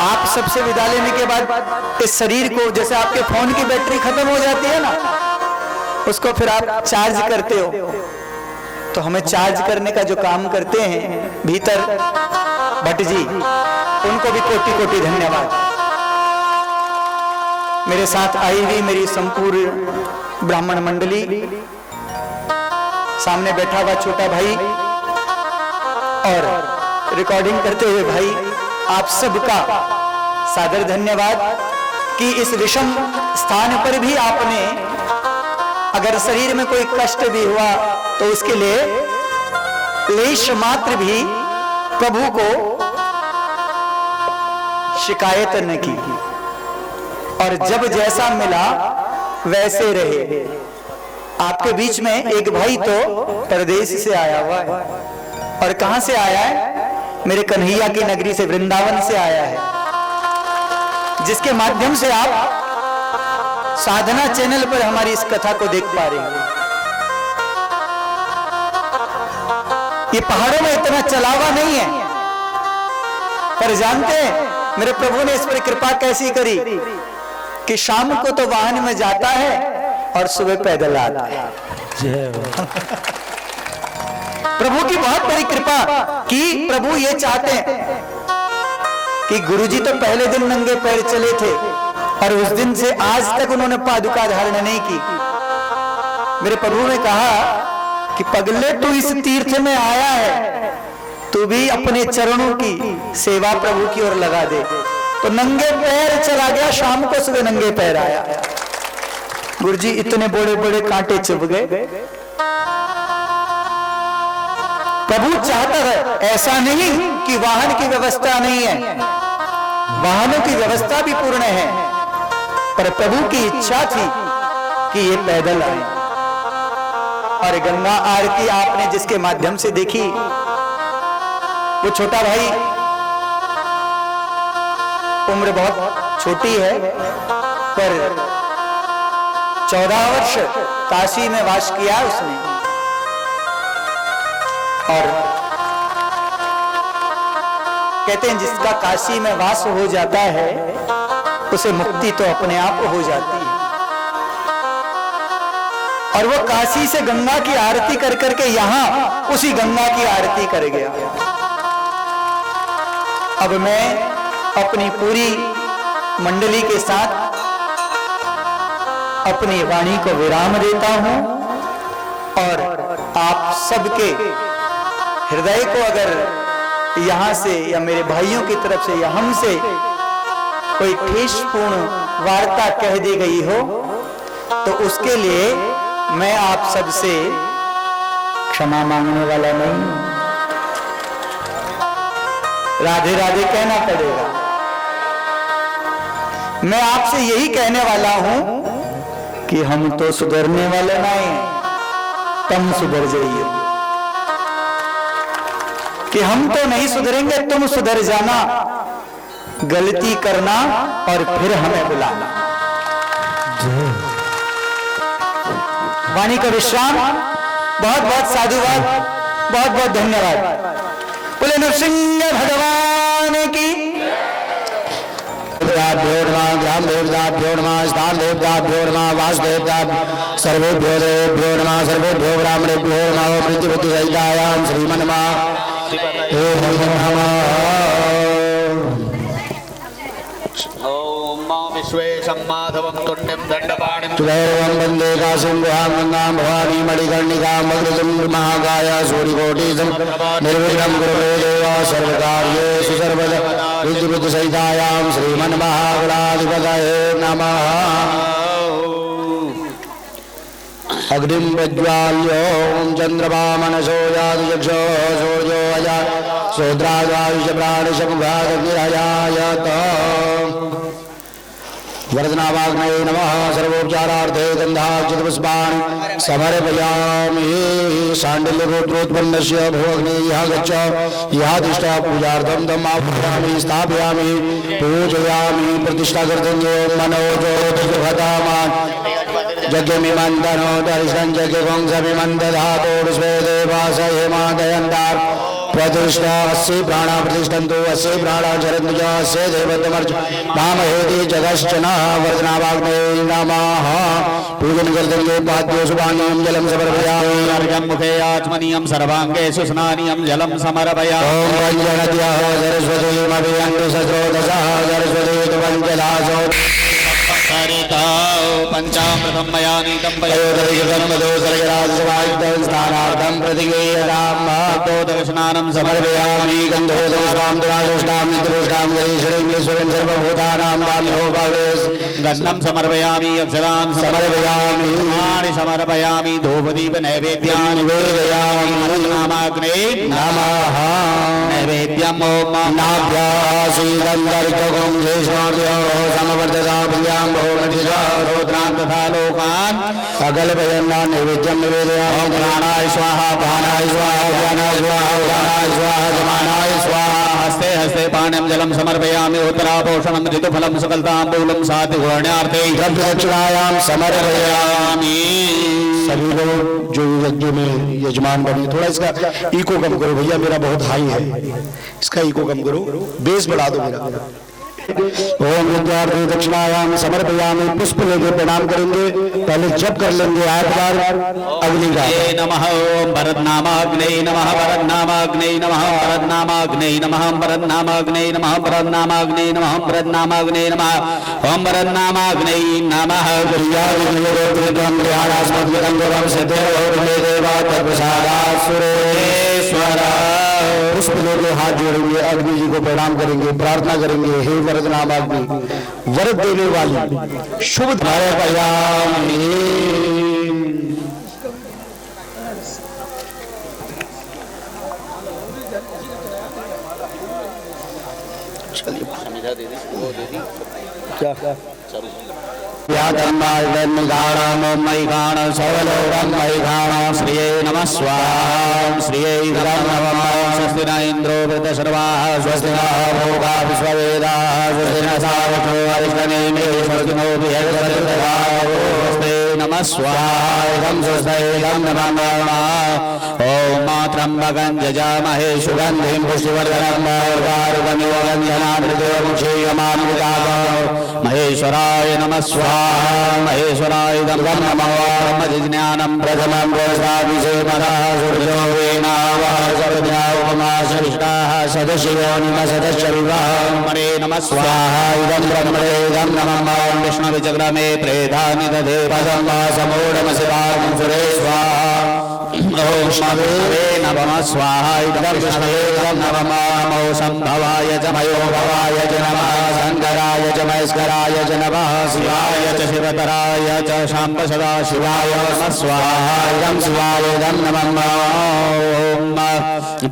आप सबसे विदा लेने के बाद इस शरीर को, जैसे आपके फोन की बैटरी खत्म हो जाती है ना, उसको फिर आप चार्ज करते हो, तो हमें चार्ज करने का जो काम करते हैं भीतर भट्ट जी, उनको भी कोटि कोटि धन्यवाद। मेरे साथ आई हुई मेरी संपूर्ण ब्राह्मण मंडली, सामने बैठा हुआ छोटा भाई और रिकॉर्डिंग करते हुए भाई, आप सबका सादर धन्यवाद कि इस विषम स्थान पर भी आपने, अगर शरीर में कोई कष्ट भी हुआ तो उसके लिए लेश मात्र भी प्रभु को शिकायत न की, और जब जैसा मिला वैसे रहे। आपके बीच में एक भाई तो परदेश से आया हुआ है, और कहां से आया है? मेरे कन्हैया की नगरी से, वृंदावन से आया है, जिसके माध्यम से आप साधना चैनल पर हमारी इस कथा को देख पा रहे हैं। ये पहाड़ों में इतना चलावा नहीं है, पर जानते हैं मेरे प्रभु ने इस पर कृपा कैसी करी कि शाम को तो वाहन में जाता है और सुबह पैदल आता है। प्रभु की बहुत बड़ी कृपा कि प्रभु ये चाहते हैं कि गुरुजी तो पहले दिन नंगे पैर चले थे, और उस दिन से आज तक उन्होंने पादुका धारण नहीं की। मेरे प्रभु ने कहा कि पगले तू इस तीर्थ में आया है, तू भी अपने चरणों की सेवा प्रभु की ओर लगा दे। तो नंगे पैर चला गया, शाम को सुबह नंगे पैर आया। गुरुजी इतने बड़े बड़े कांटे चुभ गए। प्रभु चाहता है, ऐसा नहीं कि वाहन की व्यवस्था नहीं है, वाहनों की व्यवस्था भी पूर्ण है, पर प्रभु की इच्छा थी कि ये पैदल आए। और गंगा आरती आपने जिसके माध्यम से देखी, वो छोटा भाई, उम्र बहुत छोटी है, पर 14 वर्ष काशी में वास किया उसने, और कहते हैं जिसका काशी में वास हो जाता है उसे मुक्ति तो अपने आप हो जाती है। और वो काशी से गंगा की आरती कर करके यहां उसी गंगा की आरती कर गया। अब मैं अपनी पूरी मंडली के साथ अपनी वाणी को विराम देता हूं, और आप सबके हृदय को अगर यहां से या मेरे भाइयों की तरफ से या हमसे कोई ठेसपूर्ण वार्ता कह दी गई हो, तो उसके लिए मैं आप सबसे क्षमा मांगने वाला नहीं, राधे राधे कहना पड़ेगा। मैं आपसे यही कहने वाला हूं कि हम तो सुधरने वाले नहीं, तुम सुधर जाइए। कि हम तो नहीं सुधरेंगे, तुम सुधर जाना, गलती करना और फिर हमें बुलाना। वाणी का विश्राम। बहुत बहुत साधुवाद, बहुत बहुत धन्यवाद। बोले नृसिंह भगवान की। देवताभ्यो नमः, ग्राम देवताभ्यो नमः, स्थान देवताभ्यो नमः, वासुदेवता सर्वेभ्यो देवेभ्यो नमः, सर्वेभ्यो ब्राह्मणेभ्यो नमः। प्रीतिवती सहितायां श्रीमन्नमः ओम मां विश्वेशं माधवं तुण्यं दण्डपाणिं सुदैवं वन्दे काशीं गुहां गंगां भवानी मणिकर्णिकां वक्रतुण्ड महाकाय सूर्यकोटिसम निर्विघ्नं कुरु मे देव सर्वकार्येषु सर्वदा। प्रीतिवती सहितायां श्रीमन्महागणाधिपतये नमः। अग्निं प्रज्वाल्य ॐ चन्द्रमा मनसो याति चक्षो सूर्यो अजा सोद्रागायुष प्राणशमुखाग्निरजायत। वरदनावाग्नये नमः। सर्वोपचारार्थे गन्धाक्षतपुष्पाणि समर्पयामि। शाण्डिल्यगोत्रोत्पन्नस्य भोग्ने यः गच्छ यः तिष्ठा पूजार्थं तम् आपूजयामि, स्थापयामि, पूजयामि। प्रतिष्ठा कर्तव्यो मनोजोतिर्भदामान् यज्ञमिमन्तनो दर्शनं यज्ञपुंसमिमन्तधातोः स्वे देवास हेमादयन्तार। प्रतिष्ठा अस्य प्राणा प्रतिष्ठन्तु अस्य प्राणा चरन्तु च अस्य देवतमर्च नामहेति जगश्चन। वर्धनावाग्नये नमः। पूजन कर्तव्ये पाद्यो सुपानीयं जलं समर्पयामि। अर्घ्यं मुखे आचमनीयं सर्वाङ्गेषु स्नानीयं जलं समर्पयामि। ॐ पञ्चनद्यः सरस्वतीमभियन्तु सस्रोतसः सरस्वती तु पञ्चदासो पंचामृतं मया नीतं स्नानार्थं प्रतिगीयतां दर्शनानं समर्पयामि। गन्धोदकं दुरादुष्टां नित्यपुष्टां गणेश्वरीं सर्वभूतानां दानोपवेश गन्धं समर्पयामि, अक्षरां समर्पयामि। धूपानि समर्पयामि, धूपदीप नैवेद्यानि निवेदयामि। नामाग्ने नमः। नैवेद्यम् ओम नाभ्यासीदन्तर्कं शेषाद्योः समवर्तता प्रियां बहुमतिजा रुद्रान् तथा लोकान् अगलभयन्ना नैवेद्यं निवेदयामि। प्राणाय स्वाहा, प्राणाय स्वाहा, प्राणाय स्वाहा, प्राणाय स्वाहा, समानाय स्वाहा। हस्ते हस्ते पाण्यं जलं समर्पयामि। उत्तरापोषणं ऋतुफलं सकलताम्बूलं सात्विकवर्ण्यार्थे द्रव्यदक्षिणायां समर्पयामि। सभी लोग जो यज्ञ में यजमान बने, थोड़ा इसका इको कम करो भैया, मेरा बहुत हाई है, इसका इको कम करो, बेस बढ़ा दो मेरा। ओम विद्यार्थी दक्षिणायाम समर्पयामि। पुष्प लेके प्रणाम करेंगे, पहले जप कर लेंगे 8 बार अग्नि का। नमः। ओम भरतनामाग्ने नमः, भरतनामाग्ने नमः, भरतनामाग्ने नमः, भरतनामाग्ने नमः, भरतनामाग्ने नमः, भरतनामाग्ने नमः। ओम भरतनामाग्ने नमः। पुष्प लेके हाथ जोड़ेंगे, अग्नि जी को प्रणाम करेंगे, प्रार्थना करेंगे, हे वरदनामाग्नि वरद देने वाली शुभ धारयामि। क्या श्रिये नमः स्वाहा। श्रिये स्वस्ति न इंद्रो वृद्धशर्वाः स्वस्ति नः भोगा विश्ववेदाः स्वस्ति नः सावको अरिष्टनेमिः स्वस्ति नो बृहस्पतिर्दधातु नमः स्वाहा। इदं स्वस्तिदं नमः। ॐ मात्रम्बकं जजामहे सुगन्धिं पुष्टिवर्धनं उर्वारुकमिव गन्धनामृतोमुक्षीयमामृतात् महेश्वराय नमः स्वाहा। महेश्वराय इदं नमः। ब्रह्मजिज्ञानं प्रथमं पुरुषाभिषेकः सूर्यो वेनावः सर्वज्ञा उपमा सविष्टाः सदशिवो निम सदस्यविवाहं मरे नमः स्वाहा। इदं ब्रह्मणे इदं नमः। विष्णुविचक्रमे प्रेधानि दधे पदं वा समूढमसिवां सुरे स्वाहा। ओम विष्णवे नमः स्वाहा इदं विष्णवे नमः नमो संभवाय च मयो भवाय च नमः शंकराय च महेश्वराय च नमः शिवाय च शिवतराय च शांब सदा शिवाय नमः स्वाहा इदं शिवाय इदं नमः ओम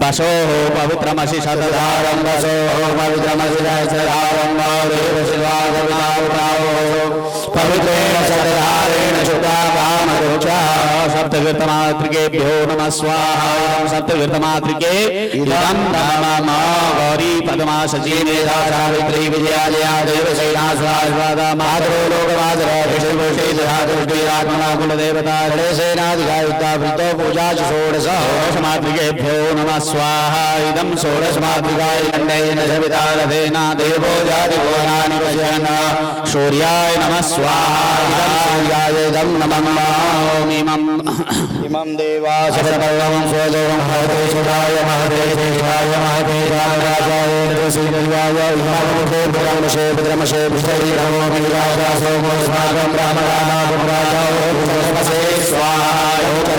वसो पवित्रमसि सतधारं वसो पवित्रमसि सतधारं देव शिवाय पवित्रेण सतधारेण शुद्धा कामरुचा सप्तवीर्तमातृकेभ्यो नमः स्वाहा सप्तवीर्तमातृके इदं नमः गौरी पद्मा सचीने सावित्री विजया जया देवसेना स्वाहा माधरो लोकमाधर ऋषिभूषेधातुष्टिरात्मना कुलदेवता ऋषेनाधिकायुक्ता वृतो पूजा षोडशमातृकेभ्यो नमः स्वाहा इदं षोडशमातृकाय दण्डेन सविता रथेन देवो जातिभुवनानि पश्यन् सूर्याय नमः स्वाहा सूर्याय इदं नमः इमं देवा सकलपर्वं स्वजं महते सुधाय महते देवाय महते राजाय ऋषिदेवाय इमामुखे ब्रह्मशे ब्रह्मशे विषयी नमो मिलासो मोस्माकं ब्रह्मणानागुराजाय ब्रह्मसे स्वाहा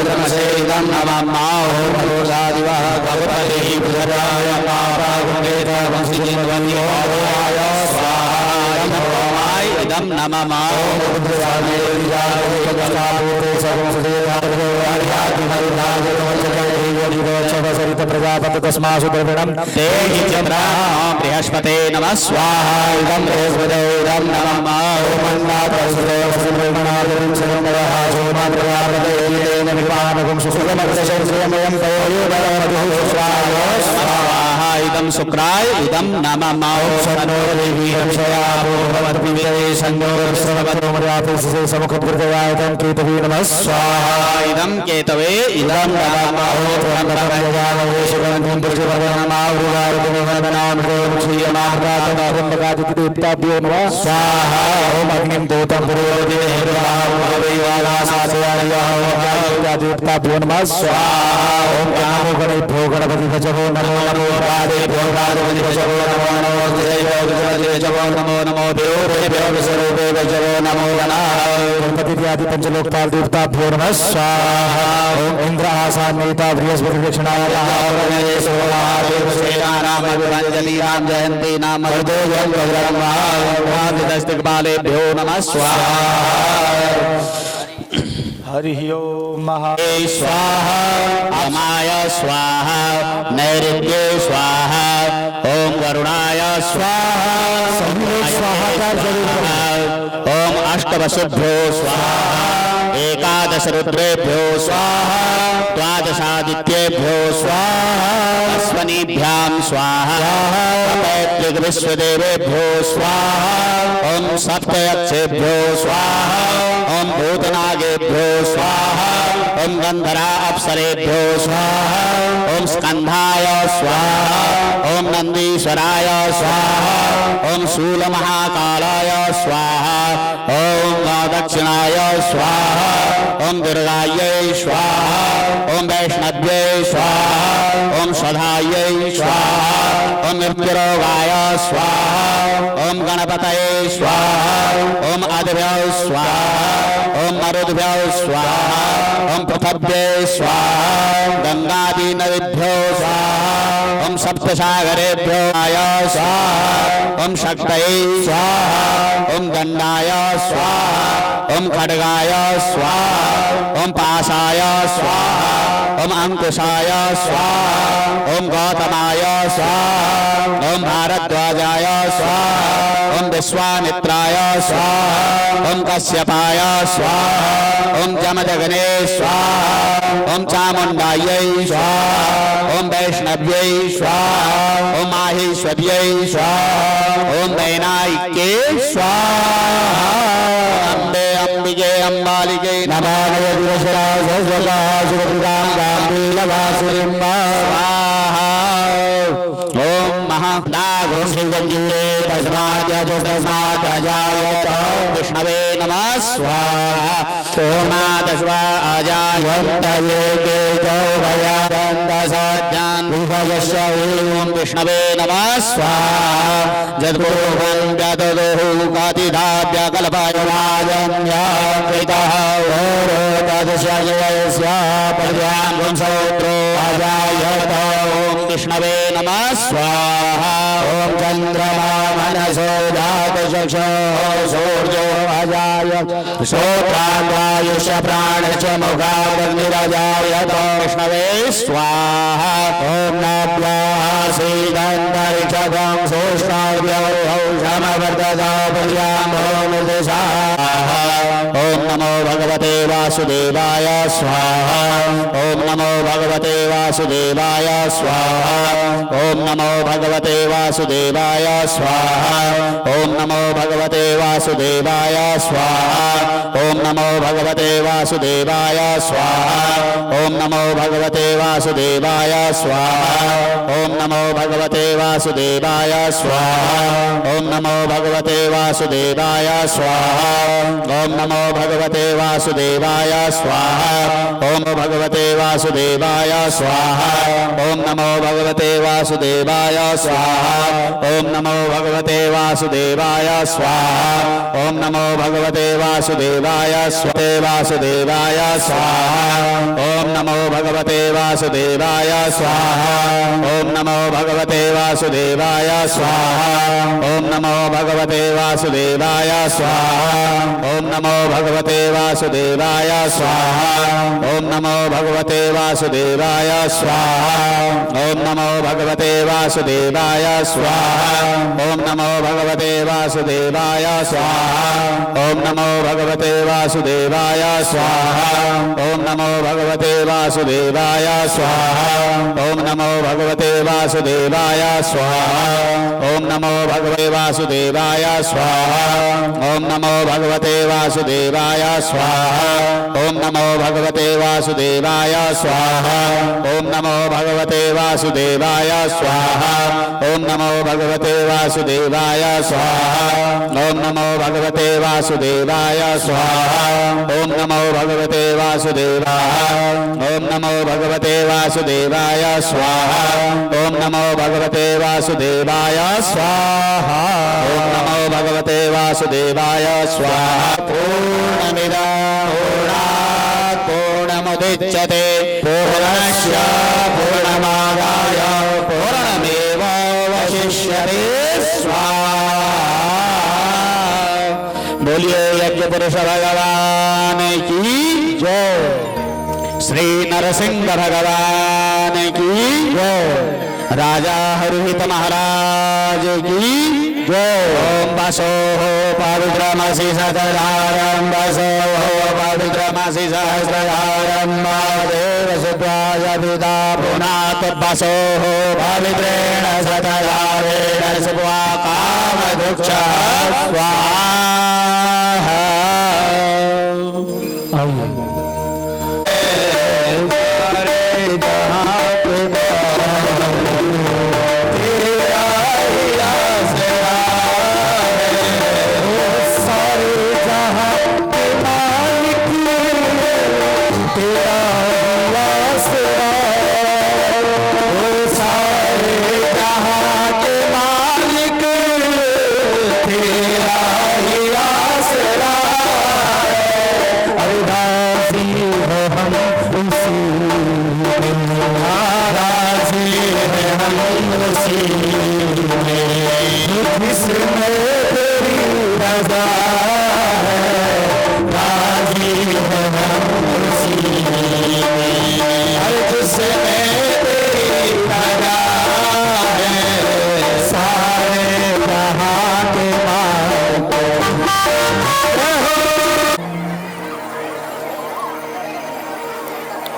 ब्रह्मसे इदं नमः ओम भगवदादिवः भगवते बुधराय पापागुणेत वंशिजिन्वन्यो भवाय स्वाहा इदं नमः ओम बुद्धाय प्रजापति तस्मासु द्रविणं ते बृहस्पते नमः स्वाहा इदं बृहस्पते इदं नमः स्वाहा इदं शुक्राय इदं नमः नमः स्वाहा इदं केतवे इदं नमः स्वाहा ओम अग्निं दूतं देवताभ्यो नमः स्वाहा ओम गणेभ्यो गणपति भजवो नमो नमो राधेभ्यो राधपति भजवो नमो नमो जपो नमो नमो देवतेभ्यो विष्णुभ्यो भजवो नमो नमः गणपति आदि पंचलोकपाल देवताभ्यो नमः स्वाहा ओम इंद्र आसान्विता बृहस्पति दक्षिणाय नाम अभिवंजली राम जयंती नाम हृदयस्तकबालेभ्यो नमः स्वाहा हरि ओम महा स्वाहा अमाय स्वाहा नैऋत्ये स्वाहा ओम वरुणाय स्वाहा ओम अष्टवसुभ्यो स्वाहा एकादश रुद्रेभ्यो स्वाहा द्वादशादित्येभ्यो स्वाहा अश्वनीभ्यां स्वाहा पैतृक विश्वदेवेभ्यो स्वाहा ओम सप्तयक्षेभ्यो स्वाहा ओम भूतनागेभ्यो स्वाहा ओम गंधरा अप्सरेभ्यो स्वाहा ओम स्कंधाय स्वाहा ओम नंदीश्वराय स्वाहा ओम शूलमहाकालाय स्वाहा ओम दक्षिणाय स्वाहा ओम दुर्गायै स्वाहा ओम वैष्णव्यै स्वाहा ओम सदायै स्वाहा ओम मृत्युरोगाय स्वाहा ओम गणपतये स्वाहा ओम अदिभ्यो स्वाहा ओम मरुद्भ्यो स्वाहा ओम पृथ्व्ये स्वाहा गंगादि नदीभ्यो स्वाहा ओम सप्तसागरेभ्यो स्वाहा ओम शक्तये स्वाहा ओम दंडाय स्वाहा ओम खड्गाय स्वाहा ओम पाशाय स्वाहा ओम अंकुशाय स्वाहा ओम गौतमाय स्वाहा ओम भारद्वाजाय स्वाहा ओम विश्वामित्राय स्वाहा ओम कश्यपाय स्वाहा ओम जमदग्ने स्वाहा ओम चामुंडायै स्वाहा ओम वैष्णव्यै स्वाहा ओम माहेश्वर्यै स्वाहा ओम वैनायिके स्वाहा अम्बे अंबिके अंबालिके नमामि स्वाहा ओम महानागो शिवंजिले तस्मात् अजायत विष्णवे नमः स्वाहा ओम आदस्वा अजायत ये के जो भया दंड सज्ञा विभजस्य ओम विष्णवे नमः स्वाहा जद्पूर्वं व्याददोः कातिदाभ्यकल्पयुराजन्याकृतः ओरोतदशयस्य प्रजां वंशोत्रो अजायत ओम विष्णवे नमः स्वाहा ओम चन्द्रमा मनसो जातचक्षो सूर्यो अजाय श्रोत्रायुष्य प्राण च मुखाग्निरजायत विष्णवे स्वाहा ओम नाभ्यासीदन्तरिक्षगं सूक्ष्माभ्यौषमवर्धता प्रजां ओम नमो भगवते वासुदेवाय स्वाहा ओम नमो भगवते वासुदेवाय स्वाहा ओम नमो भगवते वासुदेवाय स्वाहा ओम नमो भगवते वासुदेवाय स्वाहा ओम नमो भगवते वासुदेवाय स्वाहा ओम नमो भगवते वासुदेवाय स्वाहा ओम नमो भगवते वासुदेवाय स्वाहा ओम नमो भगवते वासुदेवाय स्वाहा ओम नमो भगवते वासुदेवाय स्वाहा ओम भगवते वासुदेवाय स्वाहा ओम नमो भगवते वासुदेवाय स्वाहा ओम नमो भगवते वासुदेवाय स्वाहा ओम नमो भगवते वासुदेवाय वासुदेवाय स्वाहा ओम नमो भगवते वासुदेवाय स्वाहा ओम नमो भगवते वासुदेवाय स्वाहा ओम नमो भगवते वासुदेवाय स्वाहा ओम नमो भगवते वासुदेवाय स्वाहा ओम नमो भगवते वासुदेवाय स्वाहा ओम नमो भगवते वासुदेवाय स्वाहा ओम नमो भगवते वासुदेवाय स्वाहा ओम नमो भगवते वासुदेवाय स्वाहा ओम नमो भगवते वासुदेवाय स्वाहा ओम नमो भगवते वासुदेवाय स्वाहा ओम नमो भगवते वासुदेवाय स्वाहा ओम नमो भगवते वासुदेवाय स्वाहा ओम नमो भगवते वासुदेवाय स्वाहा ओम नमो भगवते वासुदेवाय स्वाहा ओम नमो भगवते वासुदेवाय स्वाहा ओम नमो भगवते वासुदेवाय स्वाहा ओम नमो भगवते वासुदेवाय ओम नमो भगवते वासुदेवाय स्वाहा ओम नमो भगवते वासुदेवाय स्वाहा ओम नमो भगवते वासुदेवाय स्वाहा पूर्णमिदं पूर्णात् पूर्णमुदच्यते पूर्णस्य पूर्णमादाय पूर्णमेवावशिष्यते स्वाहा बोलिए यज्ञ पुरुष भगवान की जय श्री नरसिंह भगवान की जय राजा हरिहित महाराज की जय ओम बसो पवित्रमसि सतधारं बसो पवित्रमसि सहस्रधारं देव सुद्वाय पिता पुनात् बसो पवित्रेण सतधारेण सुवा कामदुक्ष स्वाहा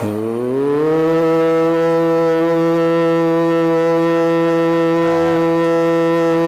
Oh